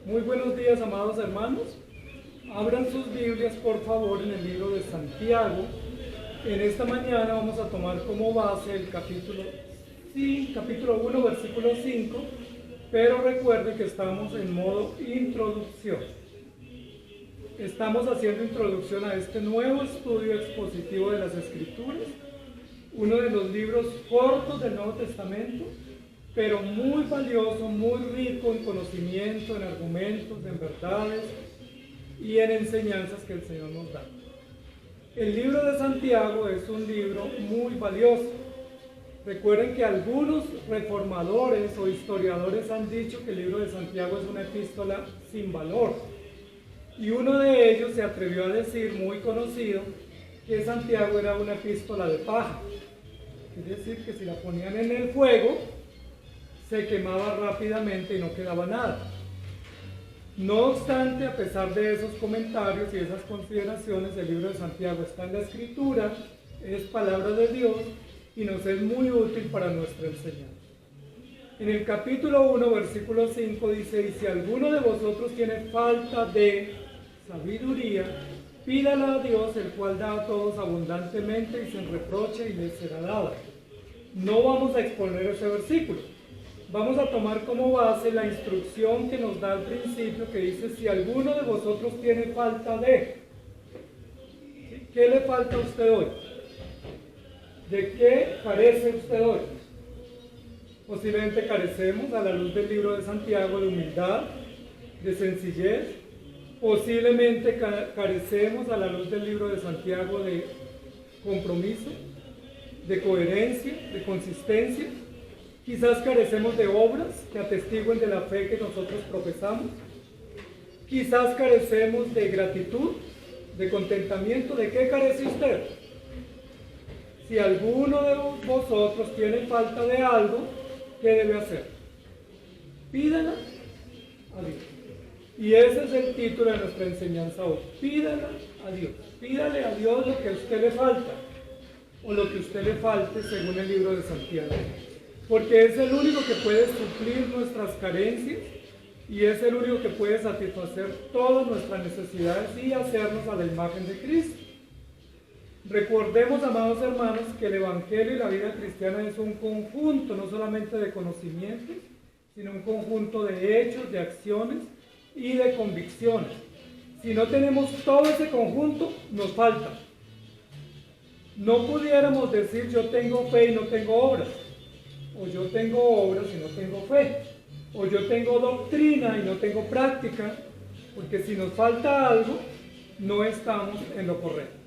Muy buenos días, amados hermanos. Abran sus Biblias, por favor, en el libro de Santiago. En esta mañana vamos a tomar como base el capítulo 1, versículo 5, pero recuerden que estamos en modo introducción. Estamos haciendo introducción a este nuevo estudio expositivo de las Escrituras, uno de los libros cortos del Nuevo Testamento, pero muy valioso, muy rico en conocimiento, en argumentos, en verdades y en enseñanzas que el Señor nos da. El libro de Santiago es un libro muy valioso. Recuerden que algunos reformadores o historiadores han dicho que el libro de Santiago es una epístola sin valor. Y uno de ellos se atrevió a decir, muy conocido, que Santiago era una epístola de paja. Es decir, que si la ponían en el fuego, se quemaba rápidamente y no quedaba nada. No obstante, a pesar de esos comentarios y esas consideraciones, el libro de Santiago está en la Escritura, es palabra de Dios y nos es muy útil para nuestra enseñanza. En el capítulo 1, versículo 5 dice: y si alguno de vosotros tiene falta de sabiduría, pídala a Dios, el cual da a todos abundantemente y sin reproche, y le será dada. No vamos a exponer ese versículo. Vamos a tomar como base la instrucción que nos da al principio, que dice: si alguno de vosotros tiene falta de... ¿Qué le falta a usted hoy? ¿De qué carece usted hoy? Posiblemente carecemos, a la luz del libro de Santiago, de humildad, de sencillez. Posiblemente carecemos, a la luz del libro de Santiago, de compromiso, de coherencia, de consistencia. Quizás carecemos de obras que atestiguen de la fe que nosotros profesamos. Quizás carecemos de gratitud, de contentamiento. ¿De qué carece usted? Si alguno de vosotros tiene falta de algo, ¿qué debe hacer? Pídala a Dios. Y ese es el título de nuestra enseñanza hoy. Pídala a Dios. Pídale a Dios lo que a usted le falta, o lo que a usted le falte, según el libro de Santiago. Porque es el único que puede suplir nuestras carencias y es el único que puede satisfacer todas nuestras necesidades y hacernos a la imagen de Cristo. Recordemos, amados hermanos, que el Evangelio y la vida cristiana es un conjunto, no solamente de conocimientos, sino un conjunto de hechos, de acciones y de convicciones. Si no tenemos todo ese conjunto, nos falta. No pudiéramos decir: yo tengo fe y no tengo obras. O yo tengo obras y no tengo fe, o yo tengo doctrina y no tengo práctica, porque si nos falta algo, no estamos en lo correcto.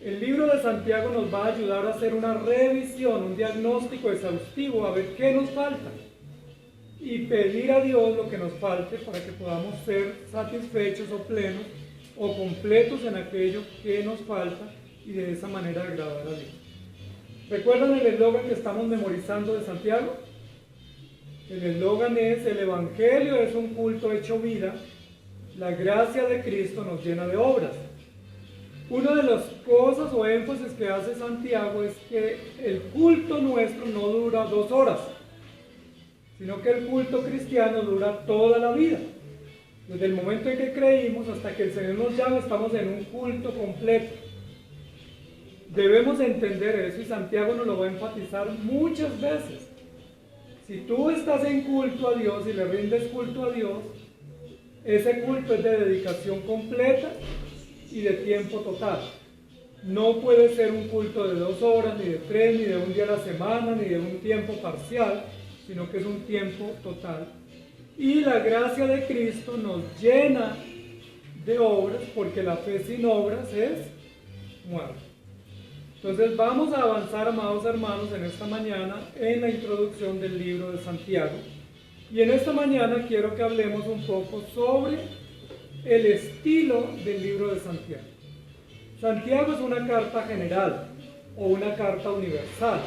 El libro de Santiago nos va a ayudar a hacer una revisión, un diagnóstico exhaustivo, a ver qué nos falta, y pedir a Dios lo que nos falte para que podamos ser satisfechos o plenos o completos en aquello que nos falta, y de esa manera agradar a Dios. ¿Recuerdan el eslogan que estamos memorizando de Santiago? El eslogan es: el Evangelio es un culto hecho vida, la gracia de Cristo nos llena de obras. Una de las cosas o énfasis que hace Santiago es que el culto nuestro no dura 2 horas, sino que el culto cristiano dura toda la vida. Desde el momento en que creímos hasta que el Señor nos llama, estamos en un culto completo. Debemos entender eso, y Santiago nos lo va a enfatizar muchas veces. Si tú estás en culto a Dios y le rindes culto a Dios, ese culto es de dedicación completa y de tiempo total. No puede ser un culto de 2 horas, ni de 3, ni de un día a la semana, ni de un tiempo parcial, sino que es un tiempo total. Y la gracia de Cristo nos llena de obras, porque la fe sin obras es muerte. Entonces vamos a avanzar, amados hermanos, en esta mañana en la introducción del libro de Santiago. Y en esta mañana quiero que hablemos un poco sobre el estilo del libro de Santiago. Santiago es una carta general o una carta universal,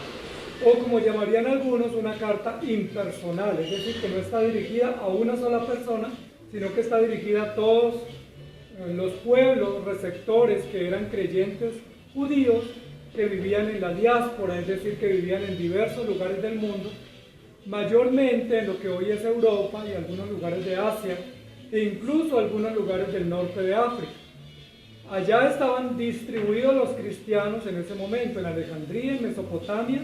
o como llamarían algunos, una carta impersonal, es decir, que no está dirigida a una sola persona, sino que está dirigida a todos los pueblos receptores que eran creyentes judíos, que vivían en la diáspora, es decir, que vivían en diversos lugares del mundo, mayormente en lo que hoy es Europa y algunos lugares de Asia e incluso algunos lugares del norte de África. Allá estaban distribuidos los cristianos en ese momento, en Alejandría, en Mesopotamia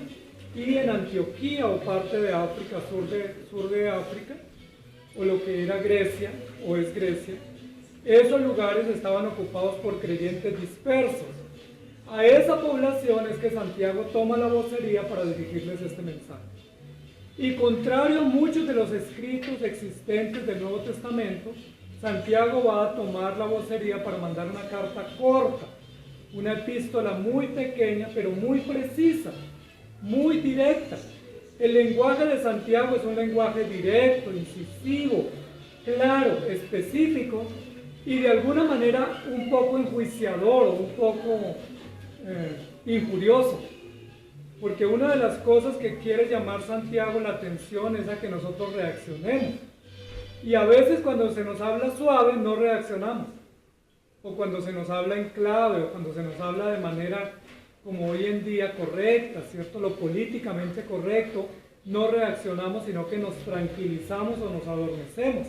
y en Antioquía o parte de África, sur de África, o lo que era Grecia o es Grecia. Esos lugares estaban ocupados por creyentes dispersos. A esa población es que Santiago toma la vocería para dirigirles este mensaje. Y contrario a muchos de los escritos existentes del Nuevo Testamento, Santiago va a tomar la vocería para mandar una carta corta, una epístola muy pequeña pero muy precisa, muy directa. El lenguaje de Santiago es un lenguaje directo, incisivo, claro, específico y de alguna manera un poco enjuiciador o un poco injurioso. Porque una de las cosas que quiere llamar Santiago la atención es a que nosotros reaccionemos. Y a veces cuando se nos habla suave no reaccionamos. O cuando se nos habla en clave, o cuando se nos habla de manera como hoy en día correcta, ¿cierto? Lo políticamente correcto, no reaccionamos, sino que nos tranquilizamos o nos adormecemos.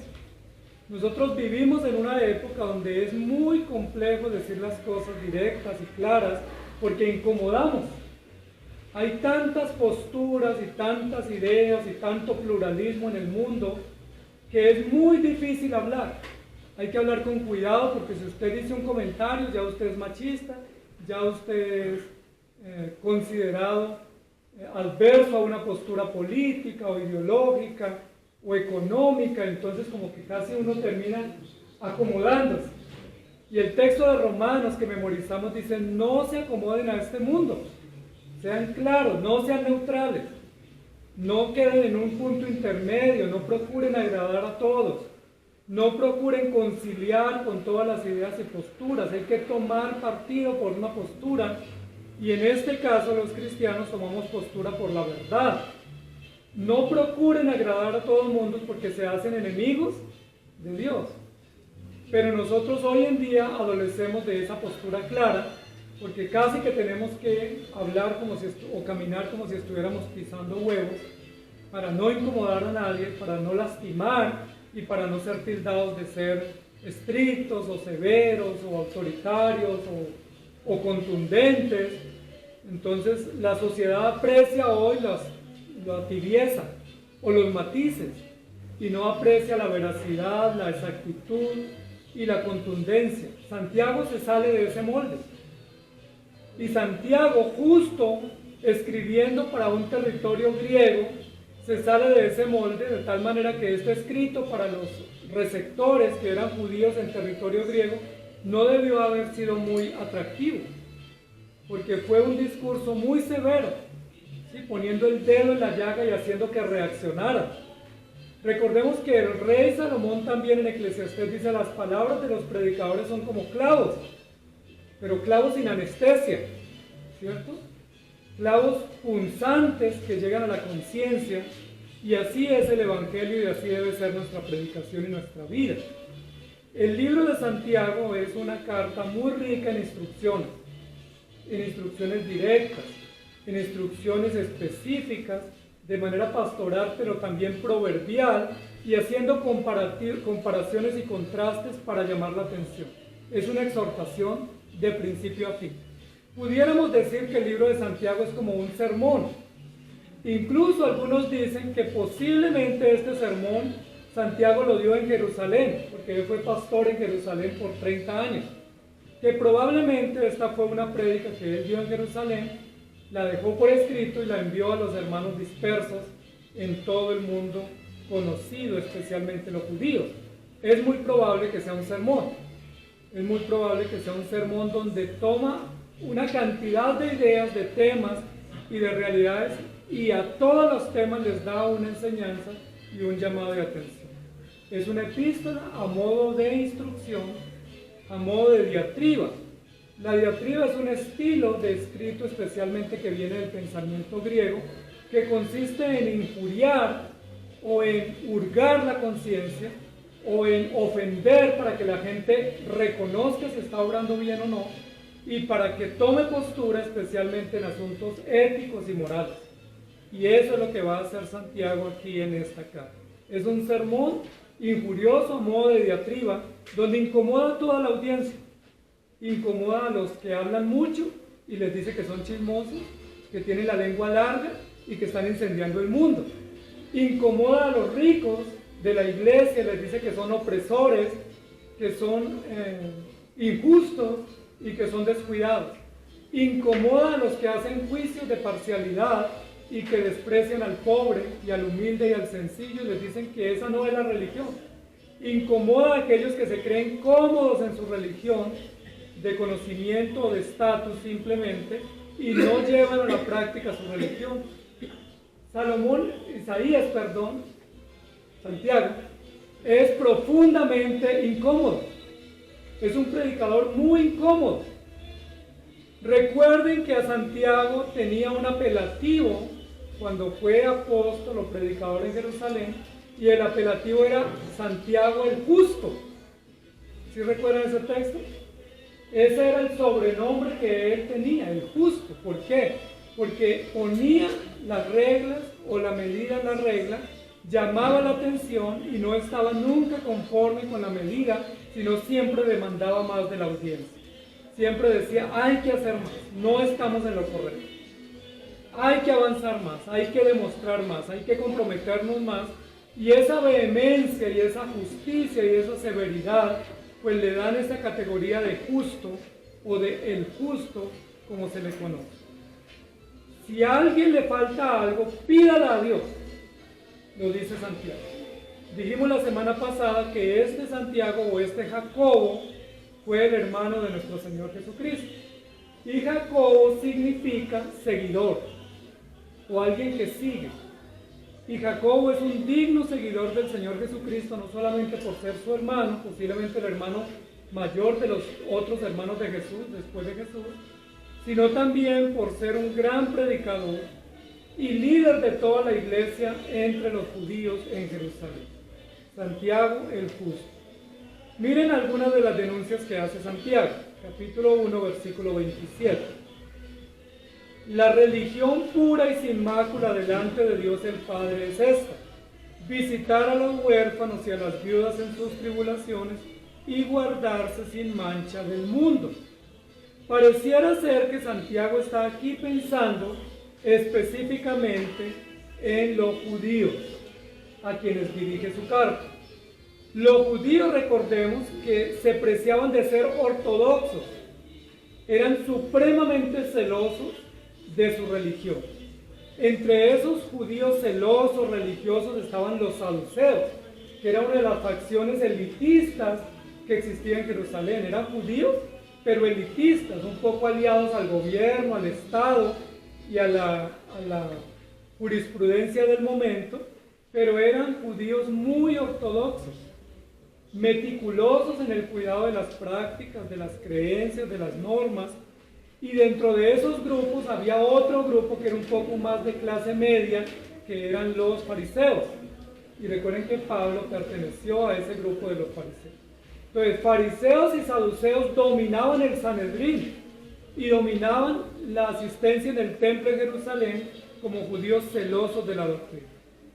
Nosotros vivimos en una época donde es muy complejo decir las cosas directas y claras, porque incomodamos. Hay tantas posturas y tantas ideas y tanto pluralismo en el mundo que es muy difícil hablar. Hay que hablar con cuidado porque si usted dice un comentario, ya usted es machista, ya usted es considerado adverso a una postura política o ideológica o económica, entonces como que casi uno termina acomodándose. Y el texto de Romanos que memorizamos dice, no se acomoden a este mundo, sean claros, no sean neutrales, no queden en un punto intermedio, no procuren agradar a todos, no procuren conciliar con todas las ideas y posturas, hay que tomar partido por una postura, y en este caso los cristianos tomamos postura por la verdad. No procuren agradar a todo el mundo porque se hacen enemigos de Dios. Pero nosotros hoy en día adolecemos de esa postura clara, porque casi que tenemos que hablar o caminar como si estuviéramos pisando huevos, para no incomodar a nadie, para no lastimar y para no ser tildados de ser estrictos o severos o autoritarios o contundentes. Entonces la sociedad aprecia hoy la tibieza o los matices y no aprecia la veracidad, la exactitud y la contundencia. Santiago se sale de ese molde. Y Santiago, justo escribiendo para un territorio griego, se sale de ese molde de tal manera que este escrito para los receptores que eran judíos en territorio griego no debió haber sido muy atractivo, porque fue un discurso muy severo, ¿sí? Poniendo el dedo en la llaga y haciendo que reaccionara. Recordemos que el rey Salomón también en Eclesiastés dice, las palabras de los predicadores son como clavos, pero clavos sin anestesia, ¿cierto? Clavos punzantes que llegan a la conciencia, y así es el Evangelio y así debe ser nuestra predicación y nuestra vida. El libro de Santiago es una carta muy rica en instrucciones directas, en instrucciones específicas, de manera pastoral, pero también proverbial, y haciendo comparaciones y contrastes para llamar la atención. Es una exhortación de principio a fin. Pudiéramos decir que el libro de Santiago es como un sermón. Incluso algunos dicen que posiblemente este sermón Santiago lo dio en Jerusalén, porque él fue pastor en Jerusalén por 30 años. Que probablemente esta fue una prédica que él dio en Jerusalén, la dejó por escrito y la envió a los hermanos dispersos en todo el mundo conocido, especialmente los judíos. Es muy probable que sea un sermón. Es muy probable que sea un sermón donde toma una cantidad de ideas, de temas y de realidades, y a todos los temas les da una enseñanza y un llamado de atención. Es una epístola a modo de instrucción, a modo de diatriba. La diatriba es un estilo de escrito especialmente que viene del pensamiento griego, que consiste en injuriar o en hurgar la conciencia o en ofender para que la gente reconozca si está obrando bien o no, y para que tome postura especialmente en asuntos éticos y morales. Y eso es lo que va a hacer Santiago aquí en esta carta. Es un sermón injurioso a modo de diatriba, donde incomoda a toda la audiencia. Incomoda a los que hablan mucho y les dice que son chismosos, que tienen la lengua larga y que están incendiando el mundo. Incomoda a los ricos de la iglesia, les dice que son opresores, que son injustos y que son descuidados. Incomoda a los que hacen juicios de parcialidad y que desprecian al pobre y al humilde y al sencillo y les dicen que esa no es la religión. Incomoda a aquellos que se creen cómodos en su religión, de conocimiento o de estatus simplemente, y no llevan a la práctica su religión. Santiago, es profundamente incómodo. Es un predicador muy incómodo. Recuerden que a Santiago tenía un apelativo cuando fue apóstol o predicador en Jerusalén, y el apelativo era Santiago el Justo. ¿Sí recuerdan ese texto? Ese era el sobrenombre que él tenía, el Justo. ¿Por qué? Porque ponía las reglas o la medida en la regla, llamaba la atención y no estaba nunca conforme con la medida, sino siempre demandaba más de la audiencia. Siempre decía, hay que hacer más, no estamos en lo correcto. Hay que avanzar más, hay que demostrar más, hay que comprometernos más. Y esa vehemencia y esa justicia y esa severidad, pues le dan esa categoría de justo o de el justo, como se le conoce. Si a alguien le falta algo, pídala a Dios, lo dice Santiago. Dijimos la semana pasada que este Santiago o este Jacobo fue el hermano de nuestro Señor Jesucristo. Y Jacobo significa seguidor o alguien que sigue. Y Jacobo es un digno seguidor del Señor Jesucristo, no solamente por ser su hermano, posiblemente el hermano mayor de los otros hermanos de Jesús, después de Jesús, sino también por ser un gran predicador y líder de toda la iglesia entre los judíos en Jerusalén. Santiago el Justo. Miren algunas de las denuncias que hace Santiago, capítulo 1, versículo 27. La religión pura y sin mácula delante de Dios el Padre es esta: visitar a los huérfanos y a las viudas en sus tribulaciones y guardarse sin mancha del mundo. Pareciera ser que Santiago está aquí pensando específicamente en los judíos, a quienes dirige su carta. Los judíos, recordemos, que se preciaban de ser ortodoxos, eran supremamente celosos de su religión. Entre esos judíos celosos, religiosos, estaban los saduceos, que era una de las facciones elitistas que existía en Jerusalén. Eran judíos, pero elitistas, un poco aliados al gobierno, al Estado y a la jurisprudencia del momento, pero eran judíos muy ortodoxos, meticulosos en el cuidado de las prácticas, de las creencias, de las normas. Y dentro de esos grupos había otro grupo que era un poco más de clase media, que eran los fariseos. Y recuerden que Pablo perteneció a ese grupo de los fariseos. Entonces, fariseos y saduceos dominaban el Sanedrín y dominaban la asistencia en el templo de Jerusalén como judíos celosos de la doctrina,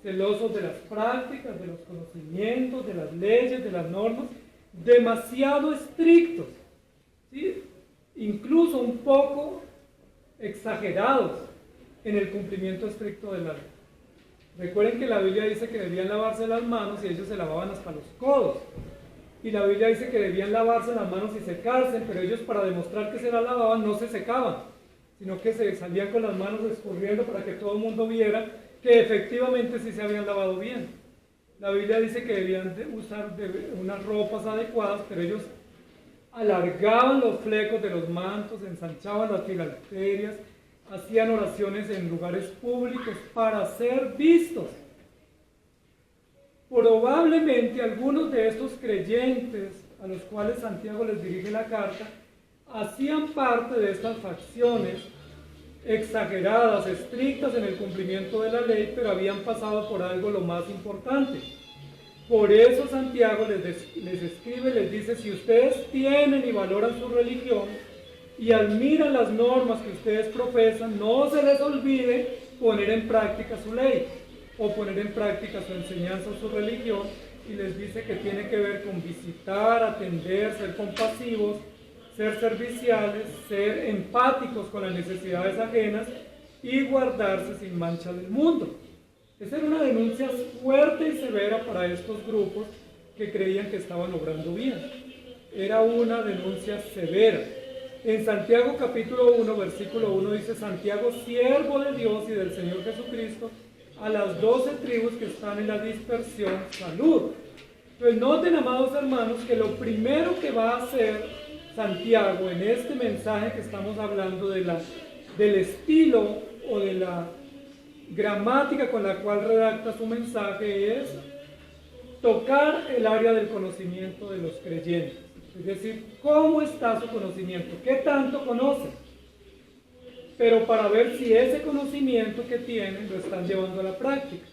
celosos de las prácticas, de los conocimientos, de las leyes, de las normas, demasiado estrictos, ¿sí? Incluso un poco exagerados en el cumplimiento estricto de la ley. Recuerden que la Biblia dice que debían lavarse las manos y ellos se lavaban hasta los codos. Y la Biblia dice que debían lavarse las manos y secarse, pero ellos, para demostrar que se las lavaban, no se secaban, sino que se salían con las manos escurriendo para que todo el mundo viera que efectivamente sí se habían lavado bien. La Biblia dice que debían usar unas ropas adecuadas, pero ellos alargaban los flecos de los mantos, ensanchaban las filacterias, hacían oraciones en lugares públicos para ser vistos. Probablemente algunos de estos creyentes a los cuales Santiago les dirige la carta hacían parte de estas facciones exageradas, estrictas en el cumplimiento de la ley, pero habían pasado por algo lo más importante. Por eso Santiago les escribe, les dice: si ustedes tienen y valoran su religión y admiran las normas que ustedes profesan, no se les olvide poner en práctica su ley, o poner en práctica su enseñanza o su religión, y les dice que tiene que ver con visitar, atender, ser compasivos, ser serviciales, ser empáticos con las necesidades ajenas y guardarse sin mancha del mundo. Esa era una denuncia fuerte y severa para estos grupos que creían que estaban obrando bien. Era una denuncia severa. En Santiago capítulo 1, versículo 1 dice: Santiago, siervo de Dios y del Señor Jesucristo, a las 12 tribus que están en la dispersión, salud. Entonces noten, amados hermanos, que lo primero que va a hacer Santiago en este mensaje que estamos hablando del estilo o de la gramática con la cual redacta su mensaje es tocar el área del conocimiento de los creyentes. Es decir, ¿cómo está su conocimiento? ¿Qué tanto conocen? Pero para ver si ese conocimiento que tienen lo están llevando a la práctica.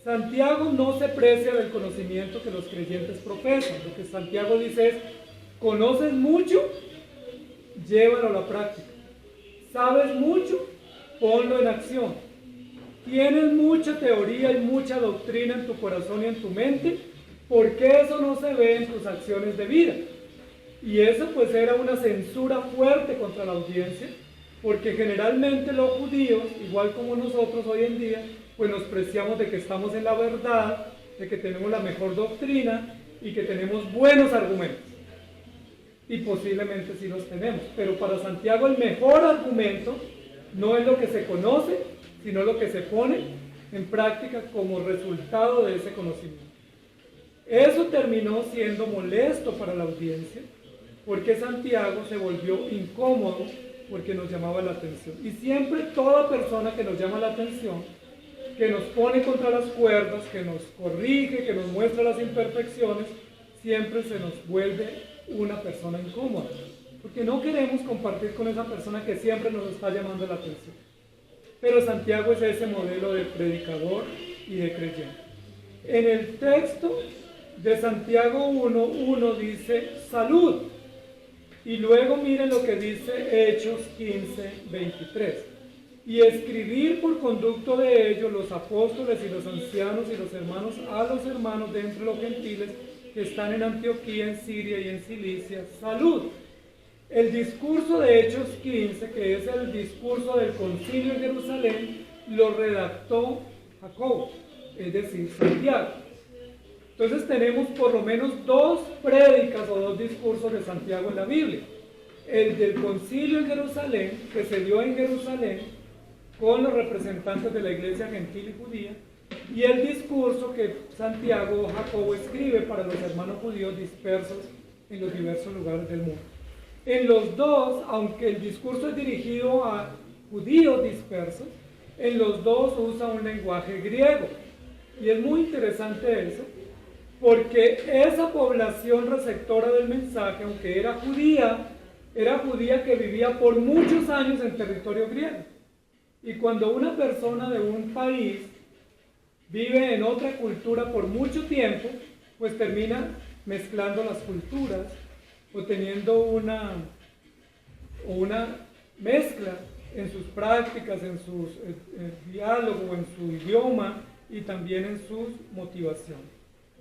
Santiago no se precia del conocimiento que los creyentes profesan. Lo que Santiago dice es: ¿conoces mucho? Llévalo a la práctica. ¿Sabes mucho? Ponlo en acción. ¿Tienes mucha teoría y mucha doctrina en tu corazón y en tu mente? ¿Por qué eso no se ve en tus acciones de vida? Y eso pues era una censura fuerte contra la audiencia, porque generalmente los judíos, igual como nosotros hoy en día, pues nos preciamos de que estamos en la verdad, de que tenemos la mejor doctrina y que tenemos buenos argumentos. Y posiblemente sí los tenemos, pero para Santiago el mejor argumento no es lo que se conoce, sino lo que se pone en práctica como resultado de ese conocimiento. Eso terminó siendo molesto para la audiencia, porque Santiago se volvió incómodo porque nos llamaba la atención. Y siempre toda persona que nos llama la atención, que nos pone contra las cuerdas, que nos corrige, que nos muestra las imperfecciones, siempre se nos vuelve una persona incómoda, porque no queremos compartir con esa persona que siempre nos está llamando la atención. Pero Santiago es ese modelo de predicador y de creyente. En el texto de Santiago 1:1 dice salud, y luego miren lo que dice Hechos 15:23: y escribir por conducto de ellos los apóstoles y los ancianos y los hermanos a los hermanos de entre los gentiles que están en Antioquía, en Siria y en Cilicia, salud. El discurso de Hechos 15, que es el discurso del concilio en Jerusalén, lo redactó Jacobo, es decir, Santiago. Entonces tenemos por lo menos dos prédicas o dos discursos de Santiago en la Biblia. El del concilio en Jerusalén, que se dio en Jerusalén con los representantes de la iglesia gentil y judía, y el discurso que Santiago o Jacobo escribe para los hermanos judíos dispersos en los diversos lugares del mundo. En los dos, aunque el discurso es dirigido a judíos dispersos, en los dos usa un lenguaje griego. Y es muy interesante eso, porque esa población receptora del mensaje, aunque era judía que vivía por muchos años en territorio griego. Y cuando una persona de un país vive en otra cultura por mucho tiempo, pues termina mezclando las culturas o teniendo una mezcla en sus prácticas, en su diálogo, en su idioma y también en sus motivaciones.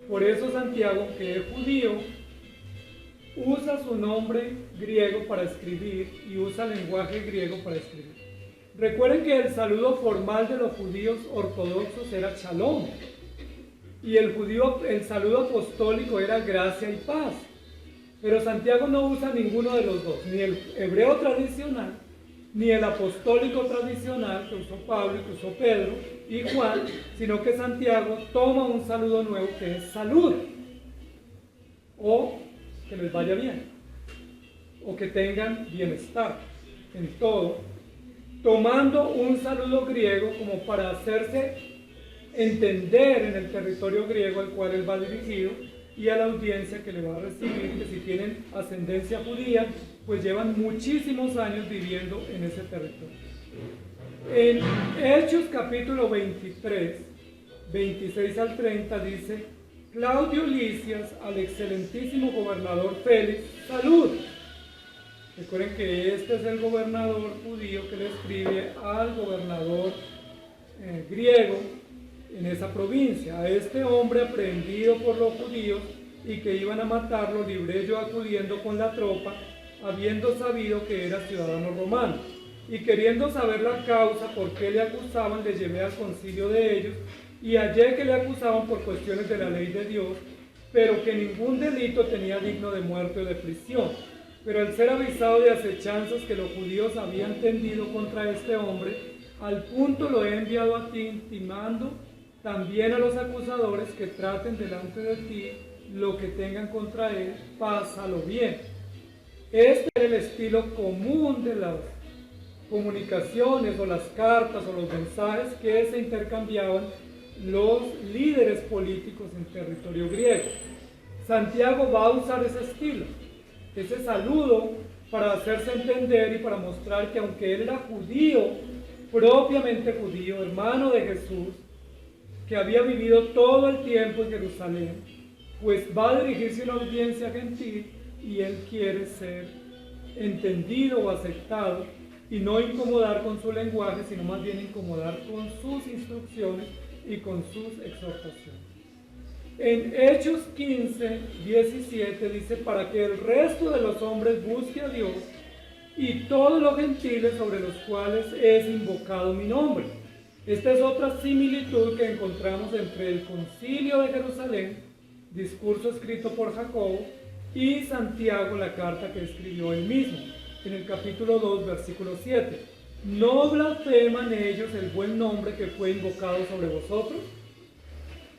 Por eso Santiago, que es judío, usa su nombre griego para escribir y usa lenguaje griego para escribir. Recuerden que el saludo formal de los judíos ortodoxos era shalom, y el saludo apostólico era gracia y paz. Pero Santiago no usa ninguno de los dos, ni el hebreo tradicional, ni el apostólico tradicional que usó Pablo y que usó Pedro y Juan, sino que Santiago toma un saludo nuevo que es salud, o que les vaya bien, o que tengan bienestar en todo, tomando un saludo griego como para hacerse entender en el territorio griego al cual él va dirigido y a la audiencia que le va a recibir, que si tienen ascendencia judía, pues llevan muchísimos años viviendo en ese territorio. En Hechos capítulo 23, 26 al 30 dice: Claudio Lisias, al excelentísimo gobernador Félix, salud. Recuerden que este es el gobernador judío que le escribe al gobernador griego, en esa provincia. A este hombre aprehendido por los judíos y que iban a matarlo, libré yo acudiendo con la tropa, habiendo sabido que era ciudadano romano. Y queriendo saber la causa por qué le acusaban, le llevé al concilio de ellos, y hallé que le acusaban por cuestiones de la ley de Dios, pero que ningún delito tenía digno de muerte o de prisión. Pero al ser avisado de acechanzas que los judíos habían tendido contra este hombre, al punto lo he enviado a ti, intimando también a los acusadores que traten delante de ti lo que tengan contra él, pásalo bien. Este era el estilo común de las comunicaciones o las cartas o los mensajes que se intercambiaban los líderes políticos en territorio griego. Santiago va a usar ese estilo, ese saludo, para hacerse entender y para mostrar que aunque él era judío, propiamente judío, hermano de Jesús, que había vivido todo el tiempo en Jerusalén, pues va a dirigirse a una audiencia gentil y él quiere ser entendido o aceptado y no incomodar con su lenguaje, sino más bien incomodar con sus instrucciones y con sus exhortaciones. En Hechos 15, 17 dice, para que el resto de los hombres busque a Dios y todos los gentiles sobre los cuales es invocado mi nombre. Esta es otra similitud que encontramos entre el concilio de Jerusalén, discurso escrito por Jacobo, y Santiago, la carta que escribió él mismo, en el capítulo 2, versículo 7. ¿No blasfeman ellos el buen nombre que fue invocado sobre vosotros?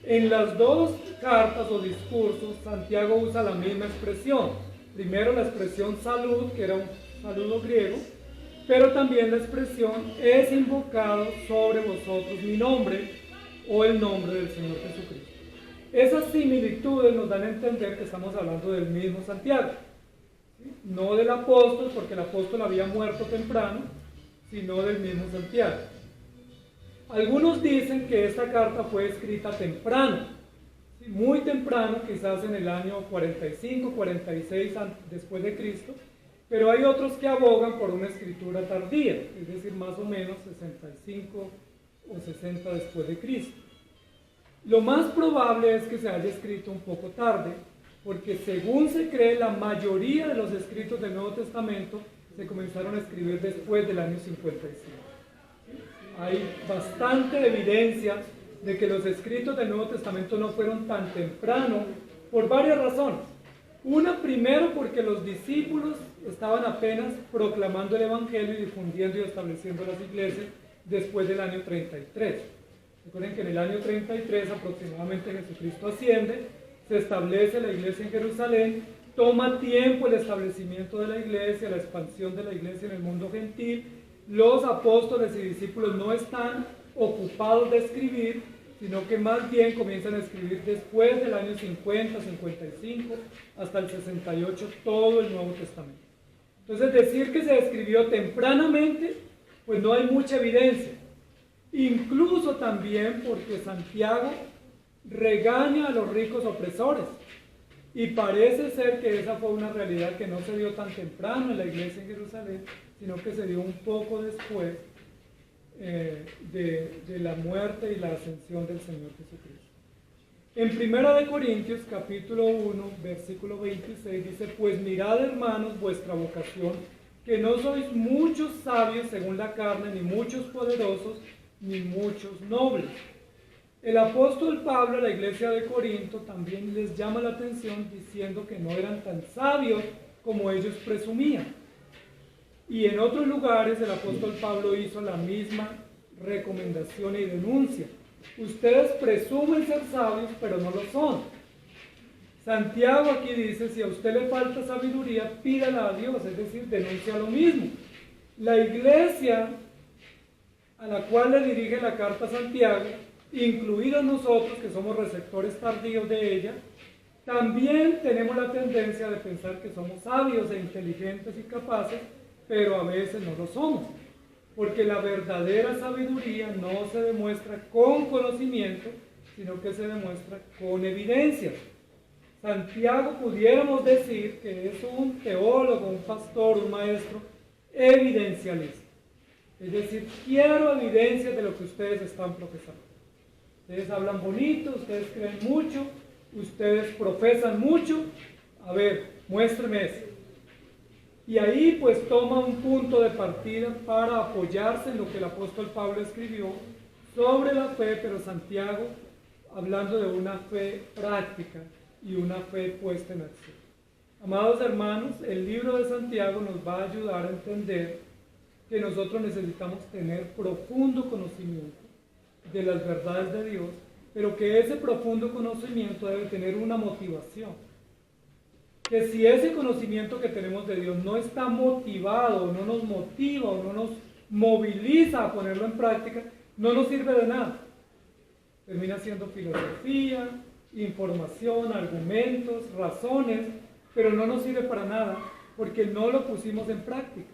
En las dos cartas o discursos, Santiago usa la misma expresión. Primero la expresión salud, que era un saludo griego, pero también la expresión es invocado sobre vosotros mi nombre o el nombre del Señor Jesucristo. Esas similitudes nos dan a entender que estamos hablando del mismo Santiago, ¿sí? No del apóstol, porque el apóstol había muerto temprano, sino del mismo Santiago. Algunos dicen que esta carta fue escrita temprano, ¿sí? Muy temprano, quizás en el año 45, 46 después de Cristo, pero hay otros que abogan por una escritura tardía, es decir, más o menos 65 o 60 después de Cristo. Lo más probable es que se haya escrito un poco tarde, porque según se cree, la mayoría de los escritos del Nuevo Testamento se comenzaron a escribir después del año 55. Hay bastante evidencia de que los escritos del Nuevo Testamento no fueron tan temprano por varias razones. Una, primero, porque los discípulos estaban apenas proclamando el Evangelio y difundiendo y estableciendo las iglesias después del año 33. Recuerden que en el año 33 aproximadamente Jesucristo asciende, se establece la iglesia en Jerusalén, toma tiempo el establecimiento de la iglesia, la expansión de la iglesia en el mundo gentil. Los apóstoles y discípulos no están ocupados de escribir, sino que más bien comienzan a escribir después del año 50, 55, hasta el 68, todo el Nuevo Testamento. Entonces, decir que se escribió tempranamente, pues no hay mucha evidencia. Incluso también porque Santiago regaña a los ricos opresores. Y parece ser que esa fue una realidad que no se dio tan temprano en la iglesia en Jerusalén, sino que se dio un poco después de la muerte y la ascensión del Señor Jesucristo. En 1 Corintios capítulo 1, versículo 26 dice, pues mirad, hermanos, vuestra vocación, que no sois muchos sabios según la carne, ni muchos poderosos, ni muchos nobles. El apóstol Pablo a la iglesia de Corinto también les llama la atención diciendo que no eran tan sabios como ellos presumían. Y en otros lugares el apóstol Pablo hizo la misma recomendación y denuncia. Ustedes presumen ser sabios, pero no lo son. Santiago aquí dice, si a usted le falta sabiduría, pídala a Dios, es decir, denuncia lo mismo. La iglesia a la cual le dirige la carta Santiago, incluidos nosotros que somos receptores tardíos de ella, también tenemos la tendencia de pensar que somos sabios e inteligentes y capaces, pero a veces no lo somos, porque la verdadera sabiduría no se demuestra con conocimiento, sino que se demuestra con evidencia. Santiago pudiéramos decir que es un teólogo, un pastor, un maestro evidencialista. Es decir, quiero evidencias de lo que ustedes están profesando. Ustedes hablan bonito, ustedes creen mucho, ustedes profesan mucho. A ver, muéstreme eso. Y ahí pues toma un punto de partida para apoyarse en lo que el apóstol Pablo escribió sobre la fe, pero Santiago hablando de una fe práctica y una fe puesta en acción. Amados hermanos, el libro de Santiago nos va a ayudar a entender que nosotros necesitamos tener profundo conocimiento de las verdades de Dios, pero que ese profundo conocimiento debe tener una motivación. Que si ese conocimiento que tenemos de Dios no está motivado, no nos motiva o no nos moviliza a ponerlo en práctica, no nos sirve de nada. Termina siendo filosofía, información, argumentos, razones, pero no nos sirve para nada porque no lo pusimos en práctica.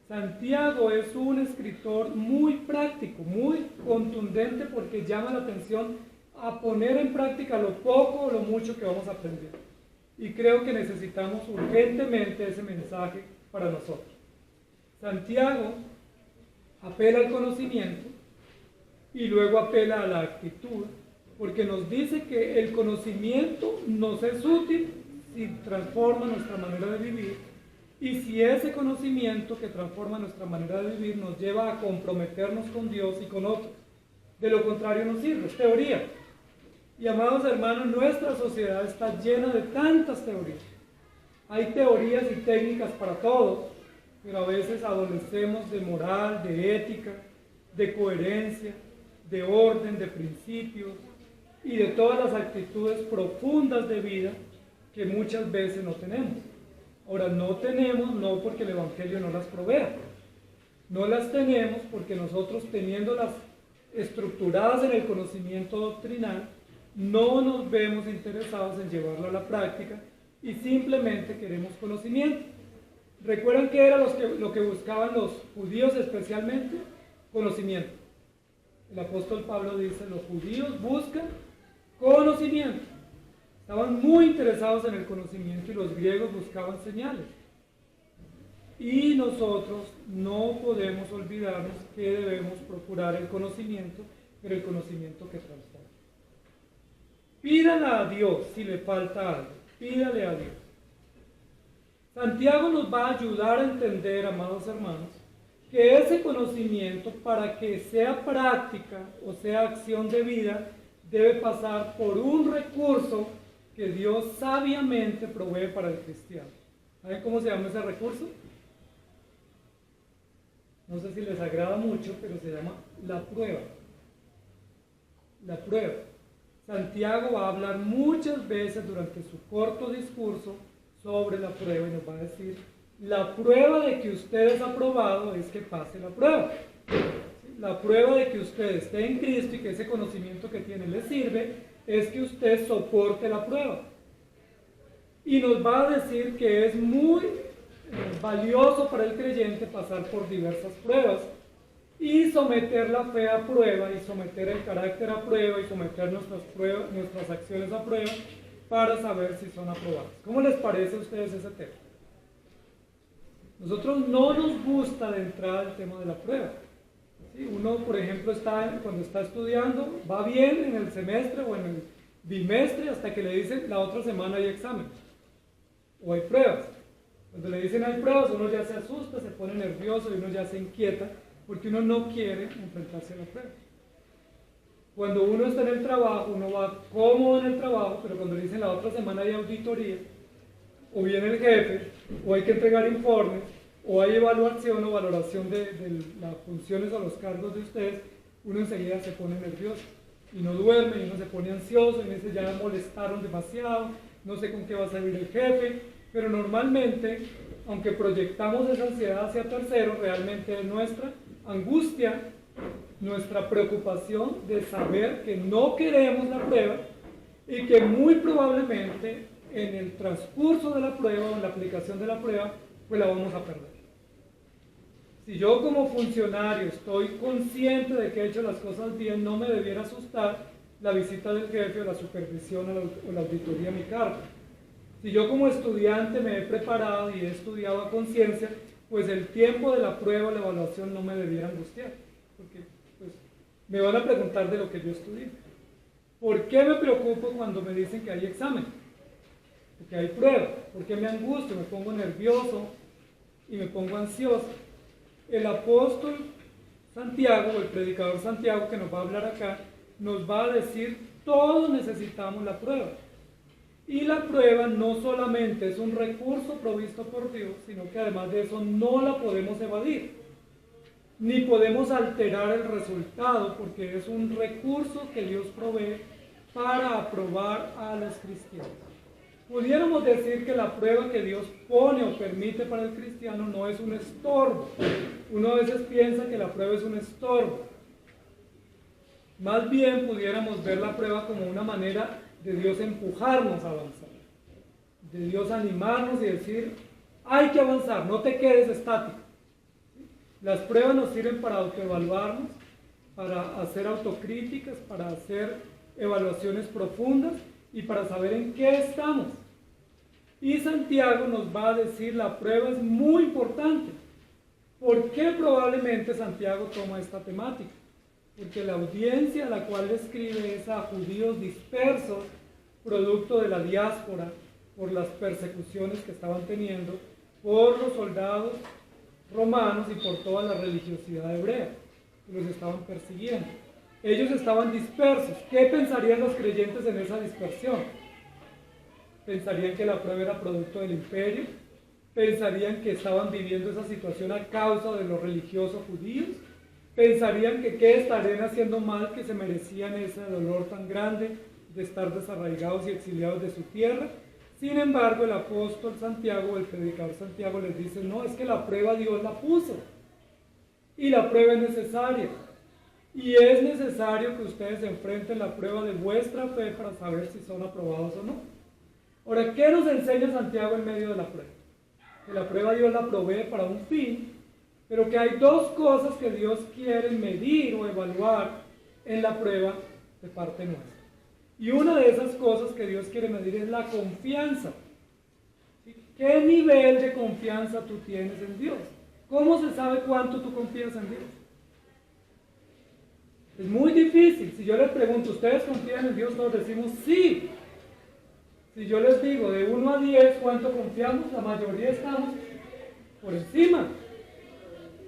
Santiago es un escritor muy práctico, muy contundente porque llama la atención a poner en práctica lo poco o lo mucho que vamos a aprender. Y creo que necesitamos urgentemente ese mensaje para nosotros. Santiago apela al conocimiento y luego apela a la actitud, porque nos dice que el conocimiento nos es útil si transforma nuestra manera de vivir, y si ese conocimiento que transforma nuestra manera de vivir nos lleva a comprometernos con Dios y con otros. De lo contrario no sirve, es teoría. Y amados hermanos, nuestra sociedad está llena de tantas teorías. Hay teorías y técnicas para todo, pero a veces adolecemos de moral, de ética, de coherencia, de orden, de principios y de todas las actitudes profundas de vida que muchas veces no tenemos. Ahora, no tenemos no porque el Evangelio no las provea, no las tenemos porque nosotros teniéndolas estructuradas en el conocimiento doctrinal, no nos vemos interesados en llevarlo a la práctica y simplemente queremos conocimiento. ¿Recuerdan qué era lo que buscaban los judíos especialmente? Conocimiento. El apóstol Pablo dice, los judíos buscan conocimiento. Estaban muy interesados en el conocimiento y los griegos buscaban señales. Y nosotros no podemos olvidarnos que debemos procurar el conocimiento, pero el conocimiento que transforma. Pídale a Dios si le falta algo, pídale a Dios. Santiago nos va a ayudar a entender, amados hermanos, que ese conocimiento, para que sea práctica o sea acción de vida, debe pasar por un recurso que Dios sabiamente provee para el cristiano. ¿Saben cómo se llama ese recurso? No sé si les agrada mucho, pero se llama la prueba. La prueba. Santiago va a hablar muchas veces durante su corto discurso sobre la prueba y nos va a decir, la prueba de que usted es aprobado es que pase la prueba. La prueba de que usted esté en Cristo y que ese conocimiento que tiene le sirve es que usted soporte la prueba. Y nos va a decir que es muy valioso para el creyente pasar por diversas pruebas y someter la fe a prueba y someter el carácter a prueba y someter nuestras acciones a prueba para saber si son aprobadas. ¿Cómo les parece a ustedes ese tema? Nosotros no nos gusta de entrada el tema de la prueba. ¿Sí? Uno, por ejemplo, cuando está estudiando, va bien en el semestre o en el bimestre hasta que le dicen la otra semana hay examen o hay pruebas. Cuando le dicen hay pruebas, uno ya se asusta, se pone nervioso y uno ya se inquieta porque uno no quiere enfrentarse a la prueba. Cuando uno está en el trabajo, uno va cómodo en el trabajo, pero cuando le dicen la otra semana hay auditoría, o viene el jefe, o hay que entregar informes, o hay evaluación o valoración de las funciones o los cargos de ustedes, uno enseguida se pone nervioso y no duerme, y uno se pone ansioso y dice ya me molestaron demasiado, no sé con qué va a salir el jefe, pero normalmente, aunque proyectamos esa ansiedad hacia terceros, realmente es nuestra angustia, nuestra preocupación de saber que no queremos la prueba y que muy probablemente en el transcurso de la prueba o en la aplicación de la prueba, pues la vamos a perder. Si yo como funcionario estoy consciente de que he hecho las cosas bien, no me debiera asustar la visita del jefe o la supervisión o la auditoría a mi cargo. Si yo como estudiante me he preparado y he estudiado a conciencia, pues el tiempo de la prueba o la evaluación no me debiera angustiar, porque pues, me van a preguntar de lo que yo estudié. ¿Por qué me preocupo cuando me dicen que hay examen? Porque hay prueba. ¿Por qué me angustio? Me pongo nervioso y me pongo ansioso. El apóstol Santiago, o el predicador Santiago que nos va a hablar acá, nos va a decir, todos necesitamos la prueba. Y la prueba no solamente es un recurso provisto por Dios, sino que además de eso no la podemos evadir, ni podemos alterar el resultado, porque es un recurso que Dios provee para aprobar a los cristianos. Pudiéramos decir que la prueba que Dios pone o permite para el cristiano no es un estorbo. Uno a veces piensa que la prueba es un estorbo. Más bien pudiéramos ver la prueba como una manera de Dios empujarnos a avanzar, de Dios animarnos y decir, hay que avanzar, no te quedes estático. Las pruebas nos sirven para autoevaluarnos, para hacer autocríticas, para hacer evaluaciones profundas y para saber en qué estamos. Y Santiago nos va a decir, la prueba es muy importante. ¿Por qué probablemente Santiago toma esta temática? Porque la audiencia a la cual escribe es a judíos dispersos, producto de la diáspora, por las persecuciones que estaban teniendo, por los soldados romanos y por toda la religiosidad hebrea, que los estaban persiguiendo. Ellos estaban dispersos. ¿Qué pensarían los creyentes en esa dispersión? ¿Pensarían que la prueba era producto del imperio? ¿Pensarían que estaban viviendo esa situación a causa de los religiosos judíos? ¿Pensarían que qué estarían haciendo mal que se merecían ese dolor tan grande de estar desarraigados y exiliados de su tierra? Sin embargo, el apóstol Santiago, el predicador Santiago les dice, no, es que la prueba Dios la puso. Y la prueba es necesaria. Y es necesario que ustedes enfrenten la prueba de vuestra fe para saber si son aprobados o no. Ahora, ¿qué nos enseña Santiago en medio de la prueba? Que la prueba Dios la provee para un fin, pero que hay dos cosas que Dios quiere medir o evaluar en la prueba de parte nuestra. Y una de esas cosas que Dios quiere medir es la confianza. ¿Qué nivel de confianza tú tienes en Dios? ¿Cómo se sabe cuánto tú confías en Dios? Es muy difícil. Si yo les pregunto, ¿ustedes confían en Dios? Todos decimos sí. Si yo les digo de 1 a 10 cuánto confiamos, la mayoría estamos por encima.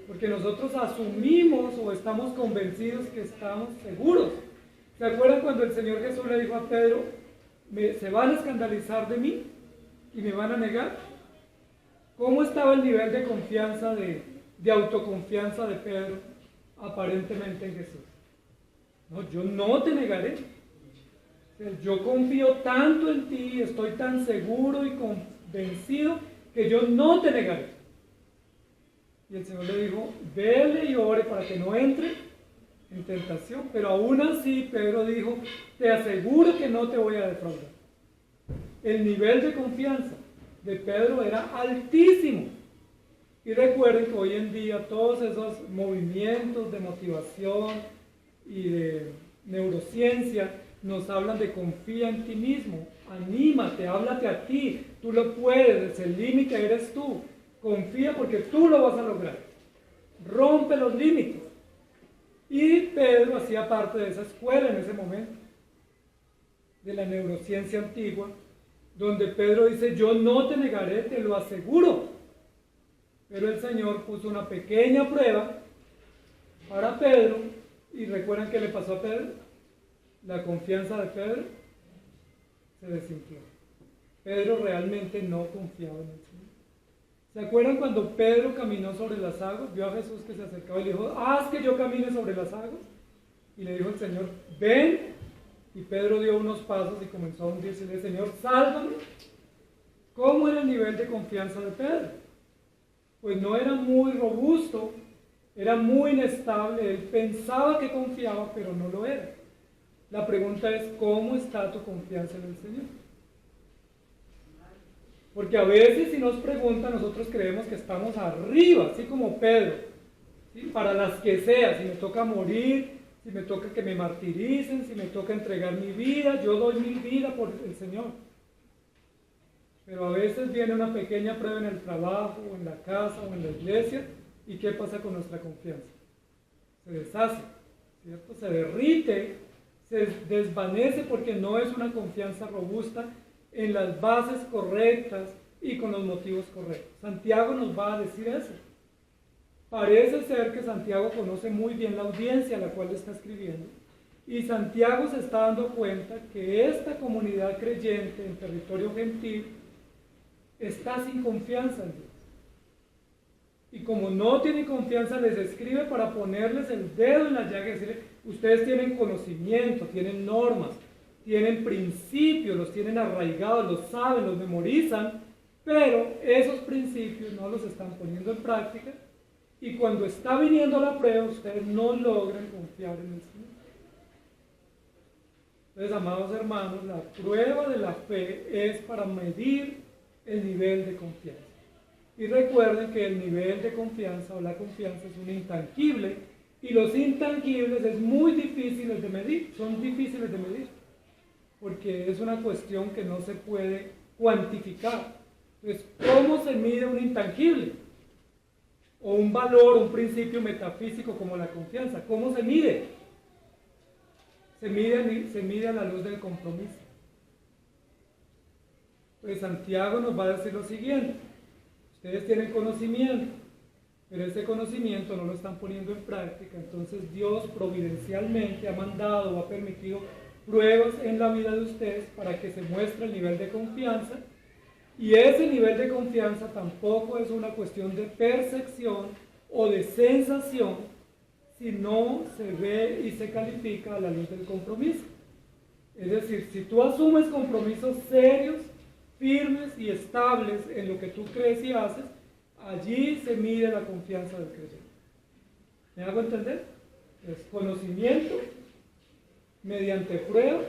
Porque nosotros asumimos o estamos convencidos que estamos seguros. ¿Se acuerdan cuando el Señor Jesús le dijo a Pedro, se van a escandalizar de mí y me van a negar? ¿Cómo estaba el nivel de confianza, de autoconfianza de Pedro aparentemente en Jesús? No, yo no te negaré. Yo confío tanto en ti, estoy tan seguro y convencido que yo no te negaré. Y el Señor le dijo, vele y ore para que no entre en tentación. Pero aún así Pedro dijo, te aseguro que no te voy a defraudar. El nivel de confianza de Pedro era altísimo. Y recuerden que hoy en día todos esos movimientos de motivación y de neurociencia nos hablan de confía en ti mismo, anímate, háblate a ti, tú lo puedes, el límite eres tú, confía porque tú lo vas a lograr, rompe los límites. Y Pedro hacía parte de esa escuela en ese momento, de la neurociencia antigua, donde Pedro dice, yo no te negaré, te lo aseguro. Pero el Señor puso una pequeña prueba para Pedro, y recuerdan qué le pasó a Pedro. La confianza de Pedro se desinfló. Pedro realmente no confiaba en el Señor. ¿Se acuerdan cuando Pedro caminó sobre las aguas? Vio a Jesús que se acercaba y le dijo, haz que yo camine sobre las aguas. Y le dijo el Señor, ven. Y Pedro dio unos pasos y comenzó a hundirse y le dijo, Señor, sálvame. ¿Cómo era el nivel de confianza de Pedro? Pues no era muy robusto, era muy inestable. Él pensaba que confiaba, pero no lo era. La pregunta es, ¿cómo está tu confianza en el Señor? Porque a veces si nos preguntan, nosotros creemos que estamos arriba, así como Pedro, ¿sí? Para las que sea, si me toca morir, si me toca que me martiricen, si me toca entregar mi vida, yo doy mi vida por el Señor. Pero a veces viene una pequeña prueba en el trabajo, o en la casa, o en la iglesia, ¿y qué pasa con nuestra confianza? Se deshace, ¿cierto? Se derrite, se desvanece porque no es una confianza robusta en las bases correctas y con los motivos correctos. Santiago nos va a decir eso. Parece ser que Santiago conoce muy bien la audiencia a la cual está escribiendo, y Santiago se está dando cuenta que esta comunidad creyente en territorio gentil está sin confianza en Dios. Y como no tienen confianza, les escribe para ponerles el dedo en la llaga y decirles: ustedes tienen conocimiento, tienen normas, tienen principios, los tienen arraigados, los saben, los memorizan, pero esos principios no los están poniendo en práctica, y cuando está viniendo la prueba, ustedes no logran confiar en el Señor. Entonces, amados hermanos, la prueba de la fe es para medir el nivel de confianza. Y recuerden que el nivel de confianza o la confianza es un intangible, y los intangibles es muy difíciles de medir, son difíciles de medir, porque es una cuestión que no se puede cuantificar. Entonces, ¿cómo se mide un intangible? O un valor, un principio metafísico como la confianza. ¿Cómo se mide? Se mide a la luz del compromiso. Pues Santiago nos va a decir lo siguiente: ustedes tienen conocimiento, pero ese conocimiento no lo están poniendo en práctica. Entonces Dios providencialmente ha mandado o ha permitido pruebas en la vida de ustedes para que se muestre el nivel de confianza. Y ese nivel de confianza tampoco es una cuestión de percepción o de sensación, sino se ve y se califica a la luz del compromiso. Es decir, si tú asumes compromisos serios, firmes y estables en lo que tú crees y haces, allí se mide la confianza del creyente. ¿Me hago entender? Es conocimiento mediante prueba,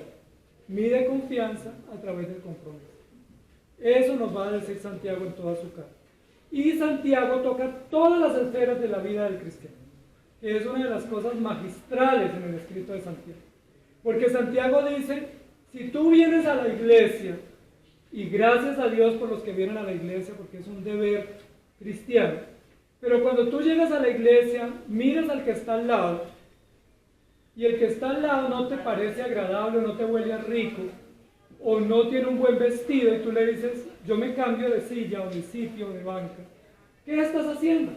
mide confianza a través del compromiso. Eso nos va a decir Santiago en toda su carta. Y Santiago toca todas las esferas de la vida del cristiano, que es una de las cosas magistrales en el escrito de Santiago. Porque Santiago dice: si tú vienes a la iglesia, y gracias a Dios por los que vienen a la iglesia, porque es un deber cristiano, pero cuando tú llegas a la iglesia, miras al que está al lado, y el que está al lado no te parece agradable, no te huele a rico, o no tiene un buen vestido, y tú le dices: yo me cambio de silla o de sitio o de banca, ¿qué estás haciendo?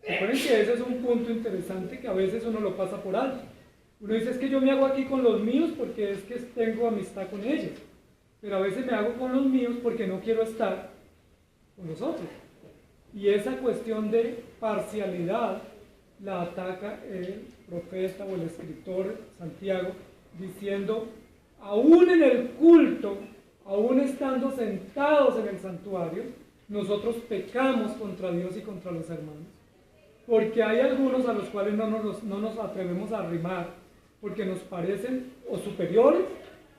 Recuerden que ese es un punto interesante que a veces uno lo pasa por alto. Uno dice: es que yo me hago aquí con los míos porque es que tengo amistad con ellos, pero a veces me hago con los míos porque no quiero estar con los otros. Y esa cuestión de parcialidad la ataca el profeta o el escritor Santiago, diciendo: aún en el culto, aún estando sentados en el santuario, nosotros pecamos contra Dios y contra los hermanos, porque hay algunos a los cuales no nos atrevemos a arrimar, porque nos parecen o superiores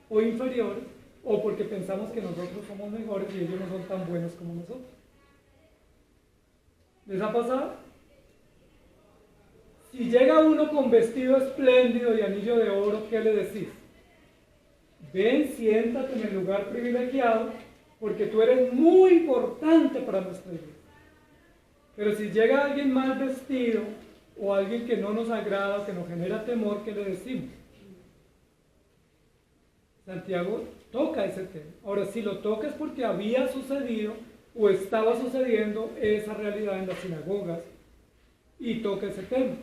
o inferiores, o porque pensamos que nosotros somos mejores y ellos no son tan buenos como nosotros. ¿Les ha pasado? Si llega uno con vestido espléndido y anillo de oro, ¿qué le decís? Ven, siéntate en el lugar privilegiado, porque tú eres muy importante para nuestra iglesia. Pero si llega alguien mal vestido, o alguien que no nos agrada, que nos genera temor, ¿qué le decimos? Santiago toca ese tema. Ahora, si lo toca es porque había sucedido o estaba sucediendo esa realidad en las sinagogas, y toca ese tema.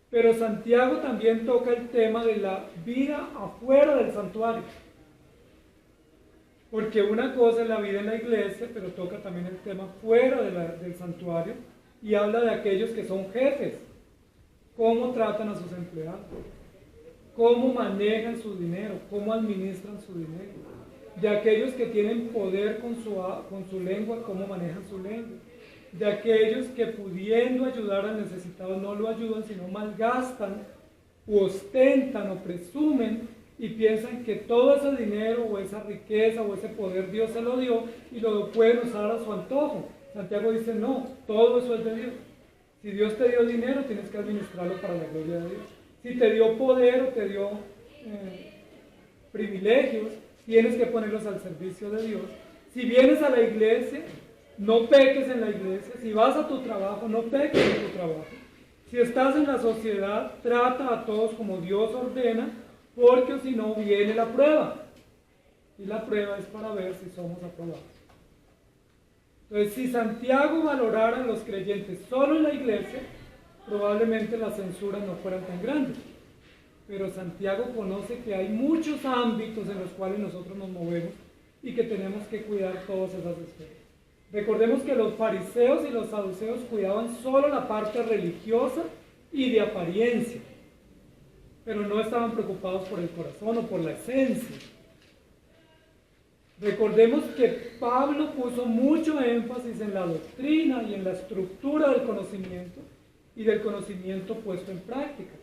Pero Santiago también toca el tema de la vida afuera del santuario. Porque una cosa es la vida en la iglesia, pero toca también el tema fuera del santuario, y habla de aquellos que son jefes. Cómo tratan a sus empleados, cómo manejan su dinero, cómo administran su dinero. De aquellos que tienen poder con su lengua, cómo manejan su lengua. De aquellos que pudiendo ayudar al necesitado no lo ayudan, sino malgastan, u ostentan o presumen, y piensan que todo ese dinero o esa riqueza o ese poder Dios se lo dio y lo pueden usar a su antojo. Santiago dice: no, todo eso es de Dios. Si Dios te dio dinero, tienes que administrarlo para la gloria de Dios. Si te dio poder o te dio privilegios, tienes que ponerlos al servicio de Dios. Si vienes a la iglesia, no peques en la iglesia. Si vas a tu trabajo, no peques en tu trabajo. Si estás en la sociedad, trata a todos como Dios ordena, porque si no viene la prueba. Y la prueba es para ver si somos aprobados. Entonces, si Santiago valorara a los creyentes solo en la iglesia, probablemente las censuras no fueran tan grandes. Pero Santiago conoce que hay muchos ámbitos en los cuales nosotros nos movemos y que tenemos que cuidar todas esas esferas. Recordemos que los fariseos y los saduceos cuidaban solo la parte religiosa y de apariencia, pero no estaban preocupados por el corazón o por la esencia. Recordemos que Pablo puso mucho énfasis en la doctrina y en la estructura del conocimiento y del conocimiento puesto en práctica.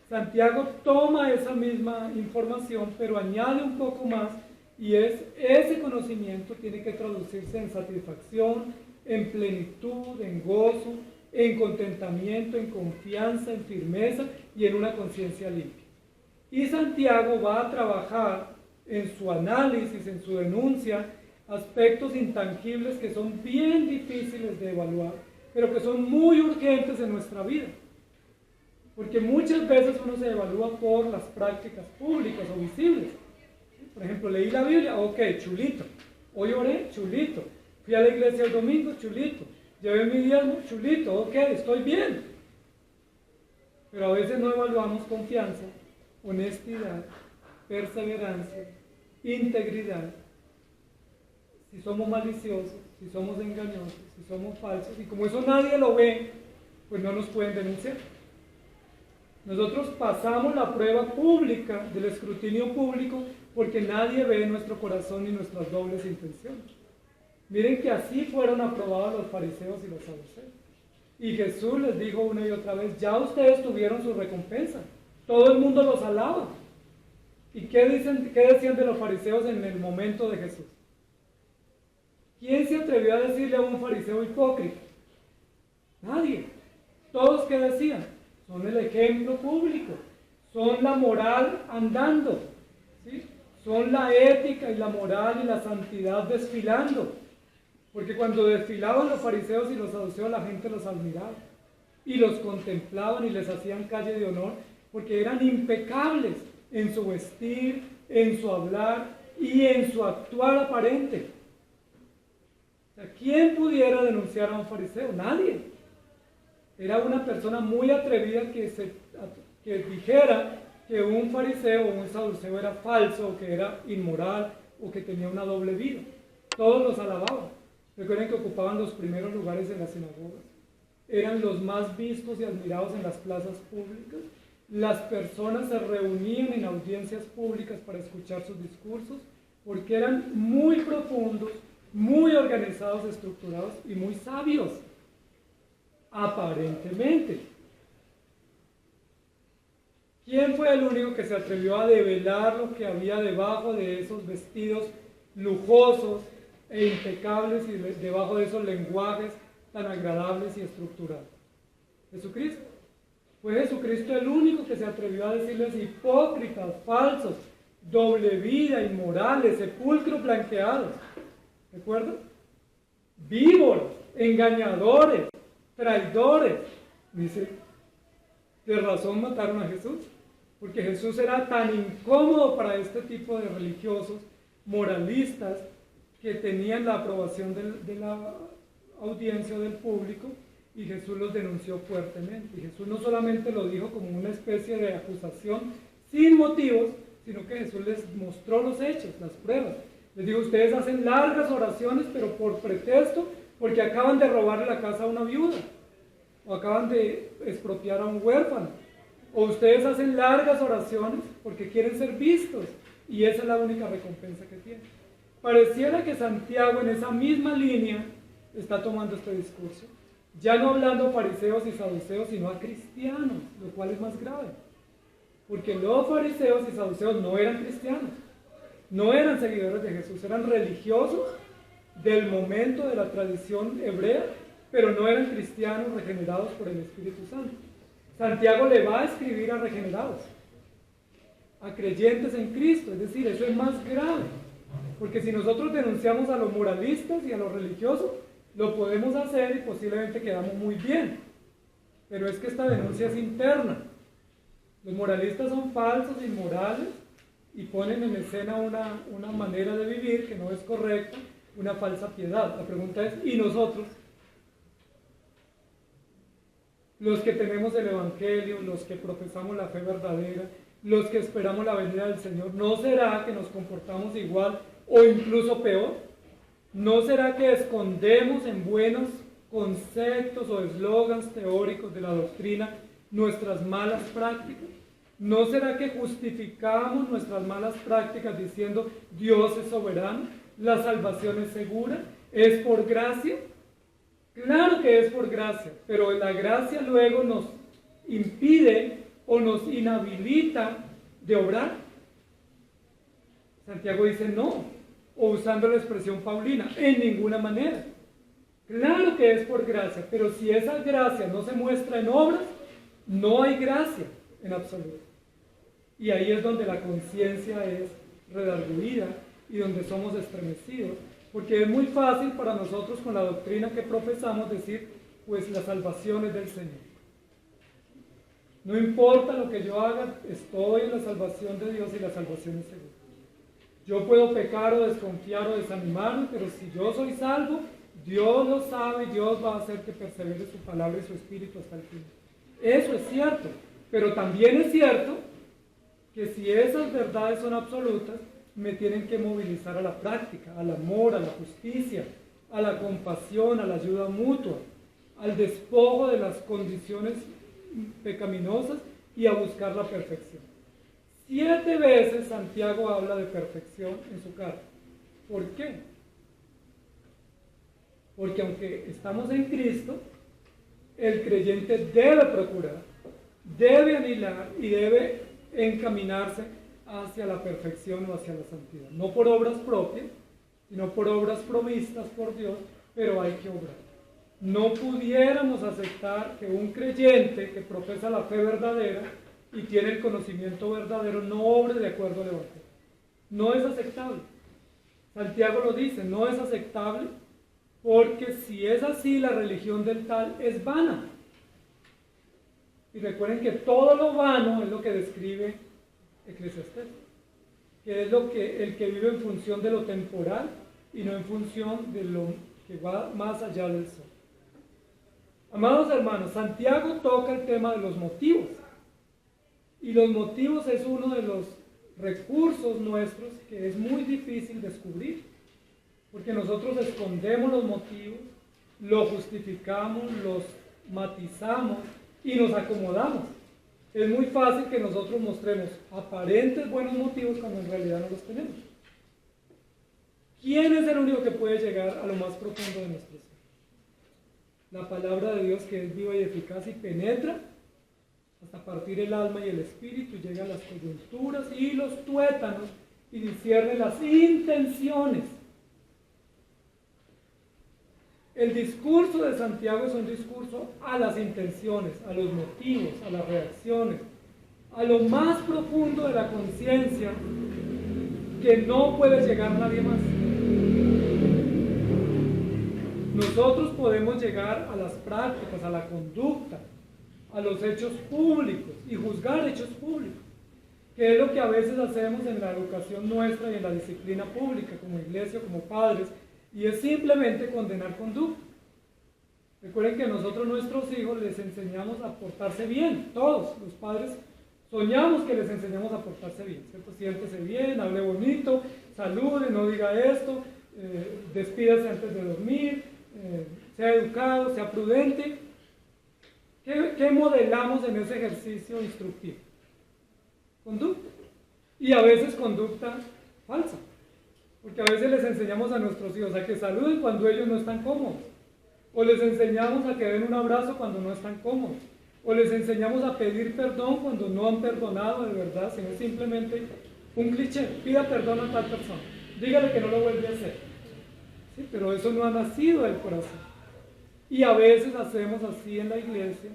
Santiago toma esa misma información, pero añade un poco más, y ese conocimiento tiene que traducirse en satisfacción, en plenitud, en gozo, en contentamiento, en confianza, en firmeza y en una conciencia limpia. Y Santiago va a trabajar en su análisis, en su denuncia, aspectos intangibles que son bien difíciles de evaluar, pero que son muy urgentes en nuestra vida. Porque muchas veces uno se evalúa por las prácticas públicas o visibles. Por ejemplo, leí la Biblia, ok, chulito. Hoy oré, chulito. Fui a la iglesia el domingo, chulito. Llevé mi diezmo, chulito, ok, estoy bien. Pero a veces no evaluamos confianza, honestidad, perseverancia, integridad. Si somos maliciosos, si somos engañosos, si somos falsos, y como eso nadie lo ve, pues no nos pueden denunciar. Nosotros pasamos la prueba pública del escrutinio público porque nadie ve nuestro corazón y nuestras dobles intenciones. Miren que así fueron aprobados los fariseos y los saduceos. Y Jesús les dijo una y otra vez, ya ustedes tuvieron su recompensa. Todo el mundo los alaba. ¿Y qué decían de los fariseos en el momento de Jesús? ¿Quién se atrevió a decirle a un fariseo hipócrita? Nadie. Todos que decían, son el ejemplo público, son la moral andando, ¿sí? Son la ética y la moral y la santidad desfilando. Porque cuando desfilaban los fariseos y los saduceos, la gente los admiraba y los contemplaban y les hacían calle de honor, porque eran impecables en su vestir, en su hablar y en su actuar aparente. O sea, ¿quién pudiera denunciar a un fariseo? Nadie. Era una persona muy atrevida que dijera que un fariseo o un saduceo era falso, o que era inmoral, o que tenía una doble vida. Todos los alababan. Recuerden que ocupaban los primeros lugares en las sinagogas. Eran los más vistos y admirados en las plazas públicas. Las personas se reunían en audiencias públicas para escuchar sus discursos, porque eran muy profundos, muy organizados, estructurados y muy sabios. Aparentemente. ¿Quién fue el único que se atrevió a develar lo que había debajo de esos vestidos lujosos e impecables y debajo de esos lenguajes tan agradables y estructurados? Jesucristo. Fue Jesucristo el único que se atrevió a decirles hipócritas, falsos, doble vida, inmorales, sepulcros blanqueados. ¿Recuerdan? Víboras, engañadores, traidores. Dice, de razón mataron a Jesús, porque Jesús era tan incómodo para este tipo de religiosos, moralistas, que tenían la aprobación de la audiencia del público, y Jesús los denunció fuertemente. Y Jesús no solamente lo dijo como una especie de acusación sin motivos, sino que Jesús les mostró los hechos, las pruebas. Les dijo, ustedes hacen largas oraciones, pero por pretexto, porque acaban de robarle la casa a una viuda, o acaban de expropiar a un huérfano, o ustedes hacen largas oraciones porque quieren ser vistos, y esa es la única recompensa que tienen. Pareciera que Santiago en esa misma línea está tomando este discurso, ya no hablando a fariseos y saduceos, sino a cristianos, lo cual es más grave, porque los fariseos y saduceos no eran cristianos, no eran seguidores de Jesús, eran religiosos del momento de la tradición hebrea, pero no eran cristianos regenerados por el Espíritu Santo. Santiago le va a escribir a regenerados, a creyentes en Cristo, es decir, eso es más grave, porque si nosotros denunciamos a los moralistas y a los religiosos, lo podemos hacer y posiblemente quedamos muy bien, pero es que esta denuncia es interna. Los moralistas son falsos, inmorales, y ponen en escena una manera de vivir que no es correcta, una falsa piedad. La pregunta es, ¿y nosotros? Los que tenemos el Evangelio, los que profesamos la fe verdadera, los que esperamos la venida del Señor, ¿no será que nos comportamos igual o incluso peor? ¿No será que escondemos en buenos conceptos o eslogans teóricos de la doctrina nuestras malas prácticas? ¿No será que justificamos nuestras malas prácticas diciendo Dios es soberano, la salvación es segura, es por gracia? Claro que es por gracia, pero la gracia luego nos impide o nos inhabilita de obrar. Santiago dice no, o usando la expresión paulina, en ninguna manera. Claro que es por gracia, pero si esa gracia no se muestra en obras, no hay gracia en absoluto. Y ahí es donde la conciencia es redarguida y donde somos estremecidos, porque es muy fácil para nosotros con la doctrina que profesamos decir, pues la salvación es del Señor. No importa lo que yo haga, estoy en la salvación de Dios y la salvación es segura. Yo puedo pecar o desconfiar o desanimarme, pero si yo soy salvo, Dios lo sabe y Dios va a hacer que persevere su palabra y su espíritu hasta el fin. Eso es cierto, pero también es cierto que si esas verdades son absolutas, me tienen que movilizar a la práctica, al amor, a la justicia, a la compasión, a la ayuda mutua, al despojo de las condiciones pecaminosas y a buscar la perfección. 7 veces Santiago habla de perfección en su carta. ¿Por qué? Porque aunque estamos en Cristo, el creyente debe procurar, debe anhelar y debe encaminarse hacia la perfección o hacia la santidad. No por obras propias, sino por obras provistas por Dios, pero hay que obrar. No pudiéramos aceptar que un creyente que profesa la fe verdadera y tiene el conocimiento verdadero no obre de acuerdo al Evangelio. No es aceptable. Santiago lo dice, no es aceptable porque si es así, la religión del tal es vana. Y recuerden que todo lo vano es lo que describe Eclesiastés, que es el que vive en función de lo temporal y no en función de lo que va más allá del sol. Amados hermanos, Santiago toca el tema de los motivos. Y los motivos es uno de los recursos nuestros que es muy difícil descubrir. Porque nosotros escondemos los motivos, los justificamos, los matizamos y nos acomodamos. Es muy fácil que nosotros mostremos aparentes buenos motivos cuando en realidad no los tenemos. ¿Quién es el único que puede llegar a lo más profundo de nuestro ser? La palabra de Dios, que es viva y eficaz y penetra hasta partir el alma y el espíritu, llega a las coyunturas y los tuétanos y discierne las intenciones. El discurso de Santiago es un discurso a las intenciones, a los motivos, a las reacciones, a lo más profundo de la conciencia que no puede llegar nadie más. Nosotros podemos llegar a las prácticas, a la conducta, a los hechos públicos y juzgar hechos públicos, que es lo que a veces hacemos en la educación nuestra y en la disciplina pública, como iglesia, como padres, y es simplemente condenar conducta. Recuerden que nosotros, nuestros hijos, les enseñamos a portarse bien, todos los padres soñamos que les enseñamos a portarse bien, ¿cierto? Siéntese bien, hable bonito, salude, no diga esto, despídase antes de dormir, sea educado, sea prudente. ¿Qué modelamos en ese ejercicio instructivo? Conducta. Y a veces conducta falsa. Porque a veces les enseñamos a nuestros hijos a que saluden cuando ellos no están cómodos. O les enseñamos a que den un abrazo cuando no están cómodos. O les enseñamos a pedir perdón cuando no han perdonado de verdad, sino simplemente un cliché. Pida perdón a tal persona. Dígale que no lo vuelve a hacer. ¿Sí? Pero eso no ha nacido del corazón. Y a veces hacemos así en la iglesia.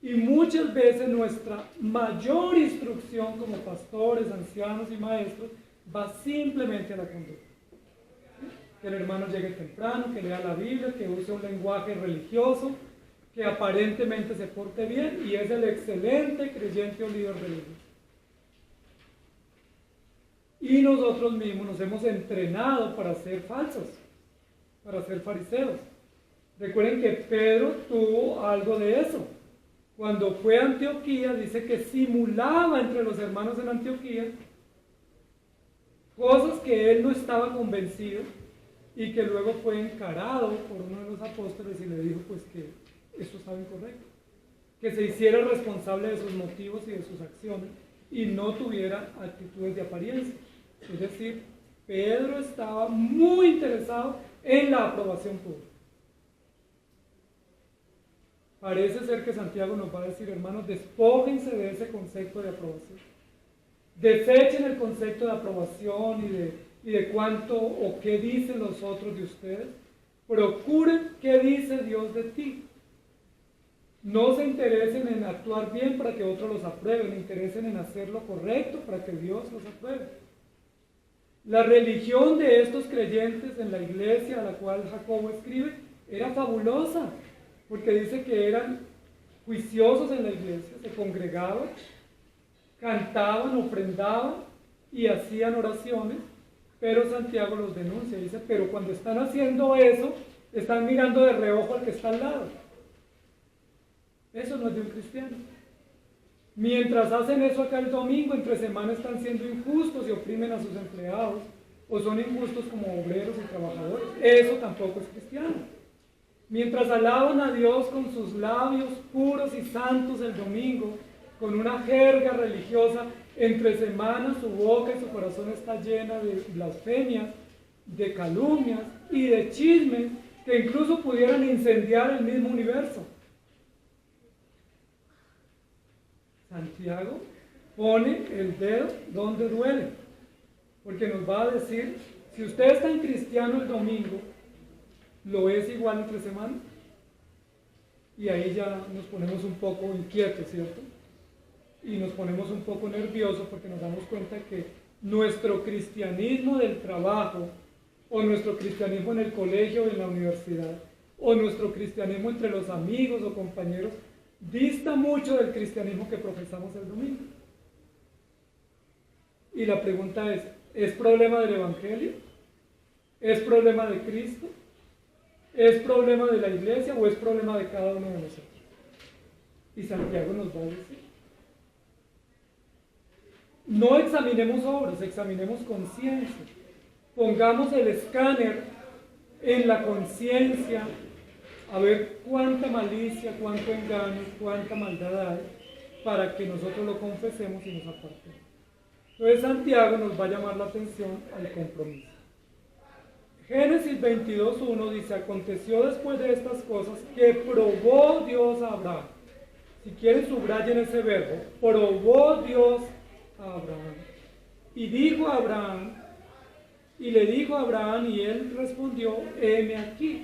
Y muchas veces nuestra mayor instrucción como pastores, ancianos y maestros va simplemente a la conducta. Que el hermano llegue temprano, que lea la Biblia, que use un lenguaje religioso, que aparentemente se porte bien y es el excelente creyente o líder de la iglesia. Y nosotros mismos nos hemos entrenado para ser falsos, para ser fariseos. Recuerden que Pedro tuvo algo de eso. Cuando fue a Antioquía, dice que simulaba entre los hermanos en Antioquía cosas que él no estaba convencido y que luego fue encarado por uno de los apóstoles y le dijo pues que eso estaba incorrecto, que se hiciera responsable de sus motivos y de sus acciones y no tuviera actitudes de apariencia. Es decir, Pedro estaba muy interesado en la aprobación pública. Parece ser que Santiago nos va a decir, hermanos, despójense de ese concepto de aprobación. Desechen el concepto de aprobación y de cuánto o qué dicen los otros de ustedes. Procuren qué dice Dios de ti. No se interesen en actuar bien para que otros los aprueben, interesen en hacer lo correcto para que Dios los apruebe. La religión de estos creyentes en la iglesia a la cual Jacobo escribe era fabulosa, porque dice que eran juiciosos en la iglesia, se congregaban, cantaban, ofrendaban y hacían oraciones, pero Santiago los denuncia, dice, pero cuando están haciendo eso, están mirando de reojo al que está al lado. Eso no es de un cristiano. Mientras hacen eso acá el domingo, entre semana están siendo injustos y oprimen a sus empleados, o son injustos como obreros y trabajadores. Eso tampoco es cristiano. Mientras alaban a Dios con sus labios puros y santos el domingo, con una jerga religiosa, entre semanas su boca y su corazón está llena de blasfemias, de calumnias y de chismes que incluso pudieran incendiar el mismo universo. Santiago pone el dedo donde duele, porque nos va a decir, si usted es tan cristiano el domingo, ¿lo es igual entre semana? Y ahí ya nos ponemos un poco inquietos, ¿cierto? Y nos ponemos un poco nerviosos porque nos damos cuenta que nuestro cristianismo del trabajo, o nuestro cristianismo en el colegio o en la universidad, o nuestro cristianismo entre los amigos o compañeros, dista mucho del cristianismo que profesamos el domingo. Y la pregunta ¿es problema del Evangelio? ¿Es problema de Cristo? ¿Es problema de la iglesia o es problema de cada uno de nosotros? Y Santiago nos va a decir, no examinemos obras, examinemos conciencia. Pongamos el escáner en la conciencia a ver cuánta malicia, cuánto engaño, cuánta maldad hay, para que nosotros lo confesemos y nos apartemos. Entonces Santiago nos va a llamar la atención al compromiso. Génesis 22:1 dice, aconteció después de estas cosas que probó Dios a Abraham. Si quieren subrayen ese verbo, probó Dios a Abraham. Y dijo a Abraham, y le dijo a Abraham, y él respondió, heme aquí.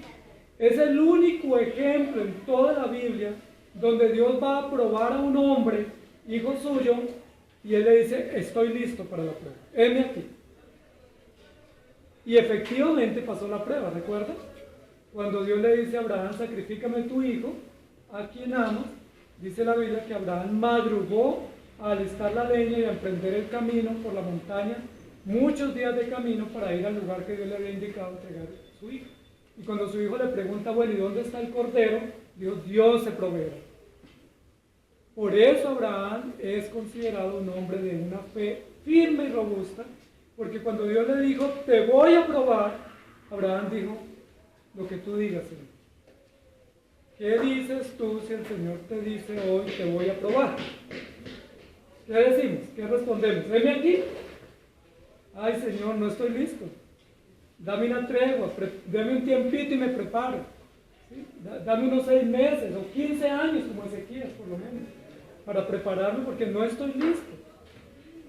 Es el único ejemplo en toda la Biblia donde Dios va a probar a un hombre, hijo suyo, y él le dice, estoy listo para la prueba, heme aquí. Y efectivamente pasó la prueba, ¿recuerdan? Cuando Dios le dice a Abraham, sacrifícame tu hijo, a quien amas, dice la Biblia que Abraham madrugó a alistar la leña y a emprender el camino por la montaña, muchos días de camino para ir al lugar que Dios le había indicado entregar a su hijo. Y cuando su hijo le pregunta, bueno, ¿y dónde está el cordero? Dios se proveerá. Por eso Abraham es considerado un hombre de una fe firme y robusta, porque cuando Dios le dijo, te voy a probar, Abraham dijo, lo que tú digas, Señor. ¿Qué dices tú si el Señor te dice hoy, te voy a probar? ¿Qué decimos? ¿Qué respondemos? Heme aquí. Ay, Señor, no estoy listo. Dame una tregua, dame un tiempito y me preparo. ¿Sí? Dame unos 6 meses o 15 años, como Ezequías, por lo menos, para prepararme porque no estoy listo.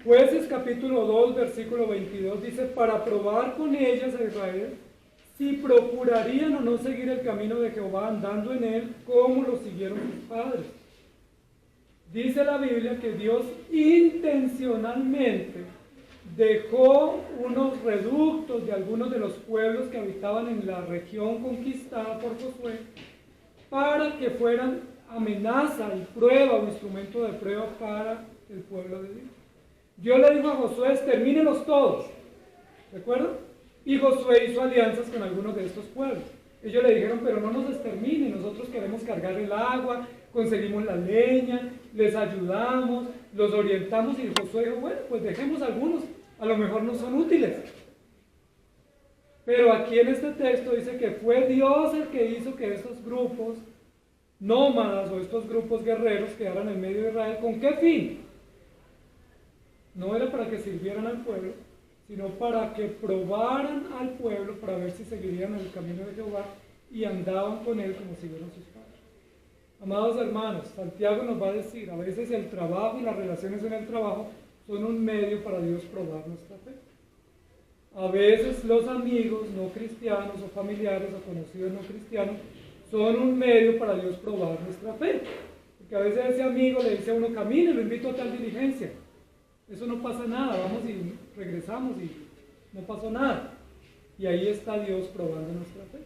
Jueces capítulo 2, versículo 22 dice, para probar con ellas a Israel, si procurarían o no seguir el camino de Jehová andando en él, como lo siguieron sus padres. Dice la Biblia que Dios intencionalmente dejó unos reductos de algunos de los pueblos que habitaban en la región conquistada por Josué para que fueran amenaza y prueba o instrumento de prueba para el pueblo de Dios. Dios le dijo a Josué, extermínelos todos, ¿de acuerdo? Y Josué hizo alianzas con algunos de estos pueblos. Ellos le dijeron, pero no nos exterminen, nosotros queremos cargar el agua, conseguimos la leña, les ayudamos, los orientamos. Y Josué dijo, bueno, pues dejemos algunos, a lo mejor no son útiles. Pero aquí en este texto dice que fue Dios el que hizo que estos grupos nómadas o estos grupos guerreros quedaran en medio de Israel. ¿Con qué fin? No era para que sirvieran al pueblo, sino para que probaran al pueblo para ver si seguirían en el camino de Jehová y andaban con él como siguieron sus padres. Amados hermanos, Santiago nos va a decir, a veces el trabajo y las relaciones en el trabajo son un medio para Dios probar nuestra fe. A veces los amigos no cristianos o familiares o conocidos no cristianos son un medio para Dios probar nuestra fe. Porque a veces ese amigo le dice a uno, camine, lo invito a tal diligencia. Eso no pasa nada, vamos y regresamos y no pasó nada. Y ahí está Dios probando nuestra fe.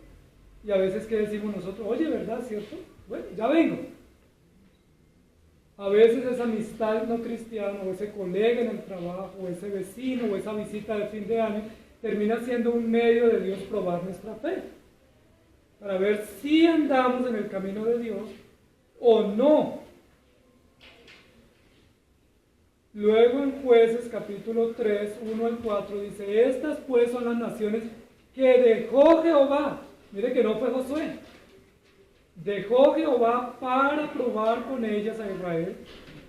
Y a veces, ¿qué decimos nosotros? Oye, ¿verdad? ¿Cierto? Bueno, ya vengo. A veces esa amistad no cristiana, o ese colega en el trabajo, o ese vecino, o esa visita de fin de año, termina siendo un medio de Dios probar nuestra fe. Para ver si andamos en el camino de Dios o no. Luego en Jueces capítulo 3, 1 al 4 dice, estas pues son las naciones que dejó Jehová. Mire que no fue Josué. Dejó Jehová para probar con ellas a Israel,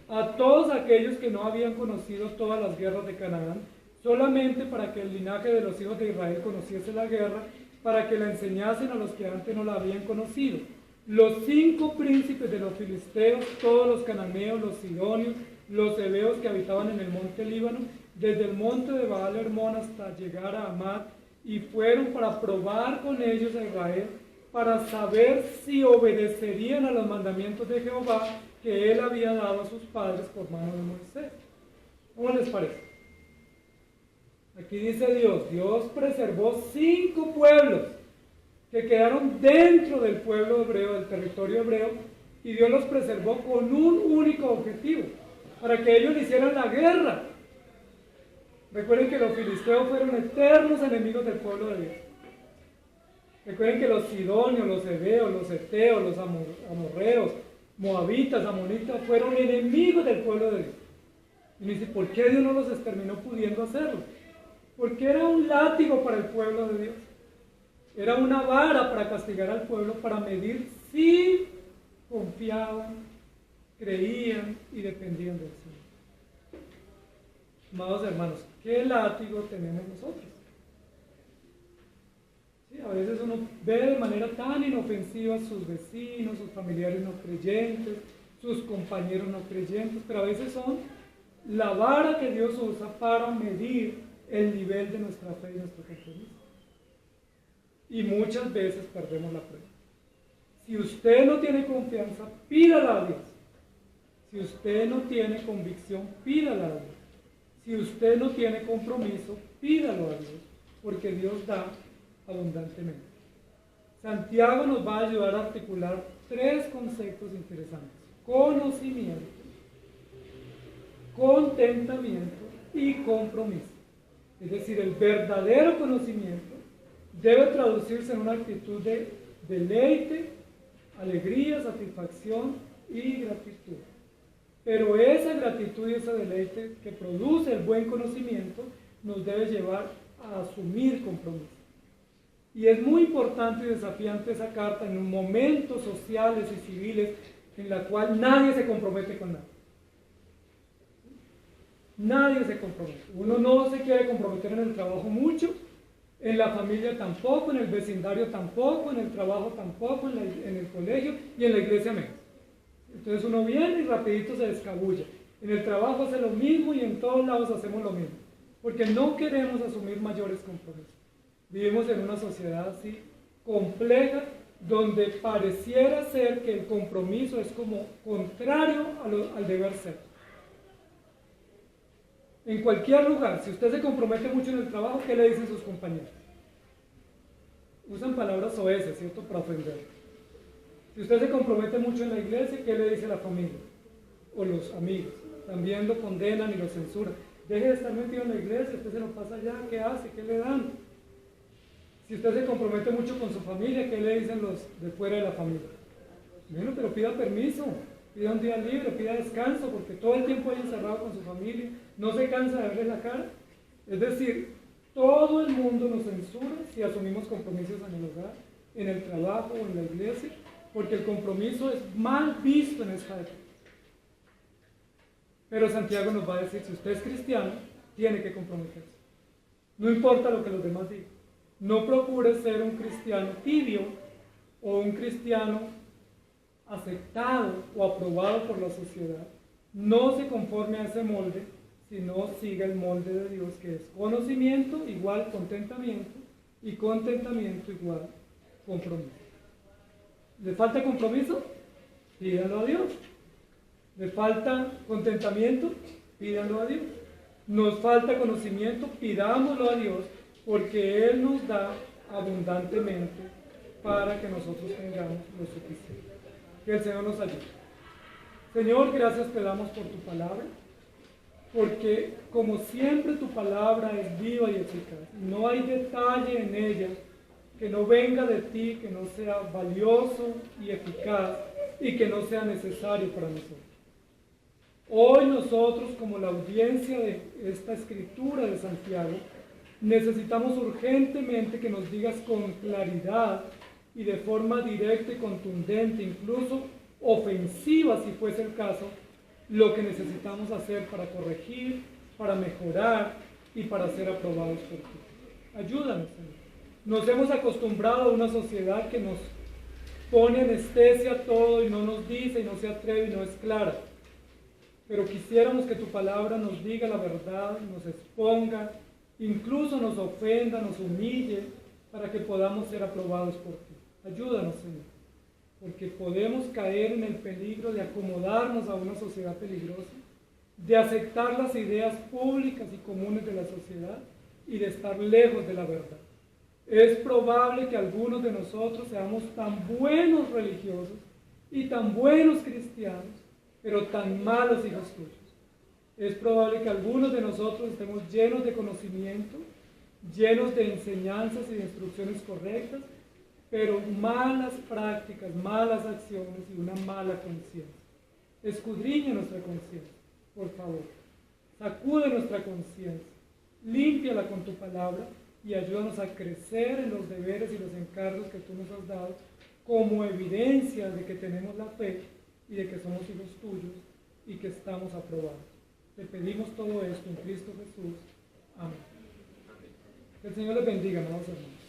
a todos aquellos que no habían conocido todas las guerras de Canaán, solamente para que el linaje de los hijos de Israel conociese la guerra, para que la enseñasen a los que antes no la habían conocido. Los 5 príncipes de los filisteos, todos los cananeos, los sidonios, los heveos que habitaban en el monte Líbano, desde el monte de Baal Hermón hasta llegar a Amad, y fueron para probar con ellos a Israel, para saber si obedecerían a los mandamientos de Jehová que él había dado a sus padres por mano de Moisés. ¿Cómo les parece? Aquí dice Dios preservó 5 pueblos que quedaron dentro del pueblo hebreo, del territorio hebreo, y Dios los preservó con un único objetivo, para que ellos le hicieran la guerra. Recuerden que los filisteos fueron eternos enemigos del pueblo de Dios. Recuerden que los sidonios, los heveos, los eteos, los amorreos, moabitas, amonitas, fueron enemigos del pueblo de Dios. Y me dice, ¿por qué Dios no los exterminó pudiendo hacerlo? Porque era un látigo para el pueblo de Dios. Era una vara para castigar al pueblo, para medir si confiaban, creían y dependían del Señor. Amados hermanos, ¿qué látigo tenemos nosotros? Sí, a veces uno ve de manera tan inofensiva a sus vecinos, sus familiares no creyentes, sus compañeros no creyentes, pero a veces son la vara que Dios usa para medir el nivel de nuestra fe y nuestro compromiso. Y muchas veces perdemos la prueba. Si usted no tiene confianza, pídala a Dios. Si usted no tiene convicción, pídala a Dios. Si usted no tiene compromiso, pídalo a Dios, porque Dios da abundantemente. Santiago nos va a ayudar a articular 3 conceptos interesantes: conocimiento, contentamiento y compromiso. Es decir, el verdadero conocimiento debe traducirse en una actitud de deleite, alegría, satisfacción y gratitud. Pero esa gratitud y ese deleite que produce el buen conocimiento nos debe llevar a asumir compromiso. Y es muy importante y desafiante esa carta en momentos sociales y civiles en la cual nadie se compromete con nada. Nadie se compromete. Uno no se quiere comprometer en el trabajo mucho, en la familia tampoco, en el vecindario tampoco, en el trabajo tampoco, en el colegio y en la iglesia menos. Entonces uno viene y rapidito se descabulla. En el trabajo hace lo mismo y en todos lados hacemos lo mismo, porque no queremos asumir mayores compromisos. Vivimos en una sociedad así compleja, donde pareciera ser que el compromiso es como contrario al deber ser. En cualquier lugar, si usted se compromete mucho en el trabajo, ¿qué le dicen sus compañeros? Usan palabras soeces, ¿cierto?, para ofender. Si usted se compromete mucho en la iglesia, ¿qué le dice la familia? O los amigos. También lo condenan y lo censuran. Deje de estar metido en la iglesia, usted se lo pasa allá, ¿qué hace? ¿Qué le dan? Si usted se compromete mucho con su familia, ¿qué le dicen los de fuera de la familia? Bueno, pero pida permiso, pida un día libre, pida descanso, porque todo el tiempo ahí encerrado con su familia, no se cansa de verle la cara. Es decir, todo el mundo nos censura si asumimos compromisos en el hogar, en el trabajo o en la iglesia, porque el compromiso es mal visto en esta época. Pero Santiago nos va a decir, si usted es cristiano, tiene que comprometerse. No importa lo que los demás digan. No procure ser un cristiano tibio o un cristiano aceptado o aprobado por la sociedad. No se conforme a ese molde, sino siga el molde de Dios, que es conocimiento igual contentamiento y contentamiento igual compromiso. ¿Le falta compromiso? Pídanlo a Dios. ¿Le falta contentamiento? Pídanlo a Dios. Nos falta conocimiento, pidámoslo a Dios, porque Él nos da abundantemente para que nosotros tengamos lo suficiente. Que el Señor nos ayude. Señor, gracias te damos por tu palabra, porque como siempre tu palabra es viva y eficaz. No hay detalle en ella que no venga de ti, que no sea valioso y eficaz y que no sea necesario para nosotros. Hoy nosotros, como la audiencia de esta escritura de Santiago, necesitamos urgentemente que nos digas con claridad y de forma directa y contundente, incluso ofensiva si fuese el caso, lo que necesitamos hacer para corregir, para mejorar y para ser aprobados por ti. Ayúdanos, Señor. Nos hemos acostumbrado a una sociedad que nos pone anestesia a todo y no nos dice y no se atreve y no es clara. Pero quisiéramos que tu palabra nos diga la verdad, nos exponga, incluso nos ofenda, nos humille, para que podamos ser aprobados por ti. Ayúdanos, Señor, porque podemos caer en el peligro de acomodarnos a una sociedad peligrosa, de aceptar las ideas públicas y comunes de la sociedad y de estar lejos de la verdad. Es probable que algunos de nosotros seamos tan buenos religiosos y tan buenos cristianos, pero tan malos hijos tuyos. Es probable que algunos de nosotros estemos llenos de conocimiento, llenos de enseñanzas y de instrucciones correctas, pero malas prácticas, malas acciones y una mala conciencia. Escudriña nuestra conciencia, por favor. Sacude nuestra conciencia, límpiala con tu palabra y ayúdanos a crecer en los deberes y los encargos que tú nos has dado como evidencia de que tenemos la fe y de que somos hijos tuyos y que estamos aprobados. Te pedimos todo esto en Cristo Jesús. Amén. Que el Señor les bendiga, amados hermanos.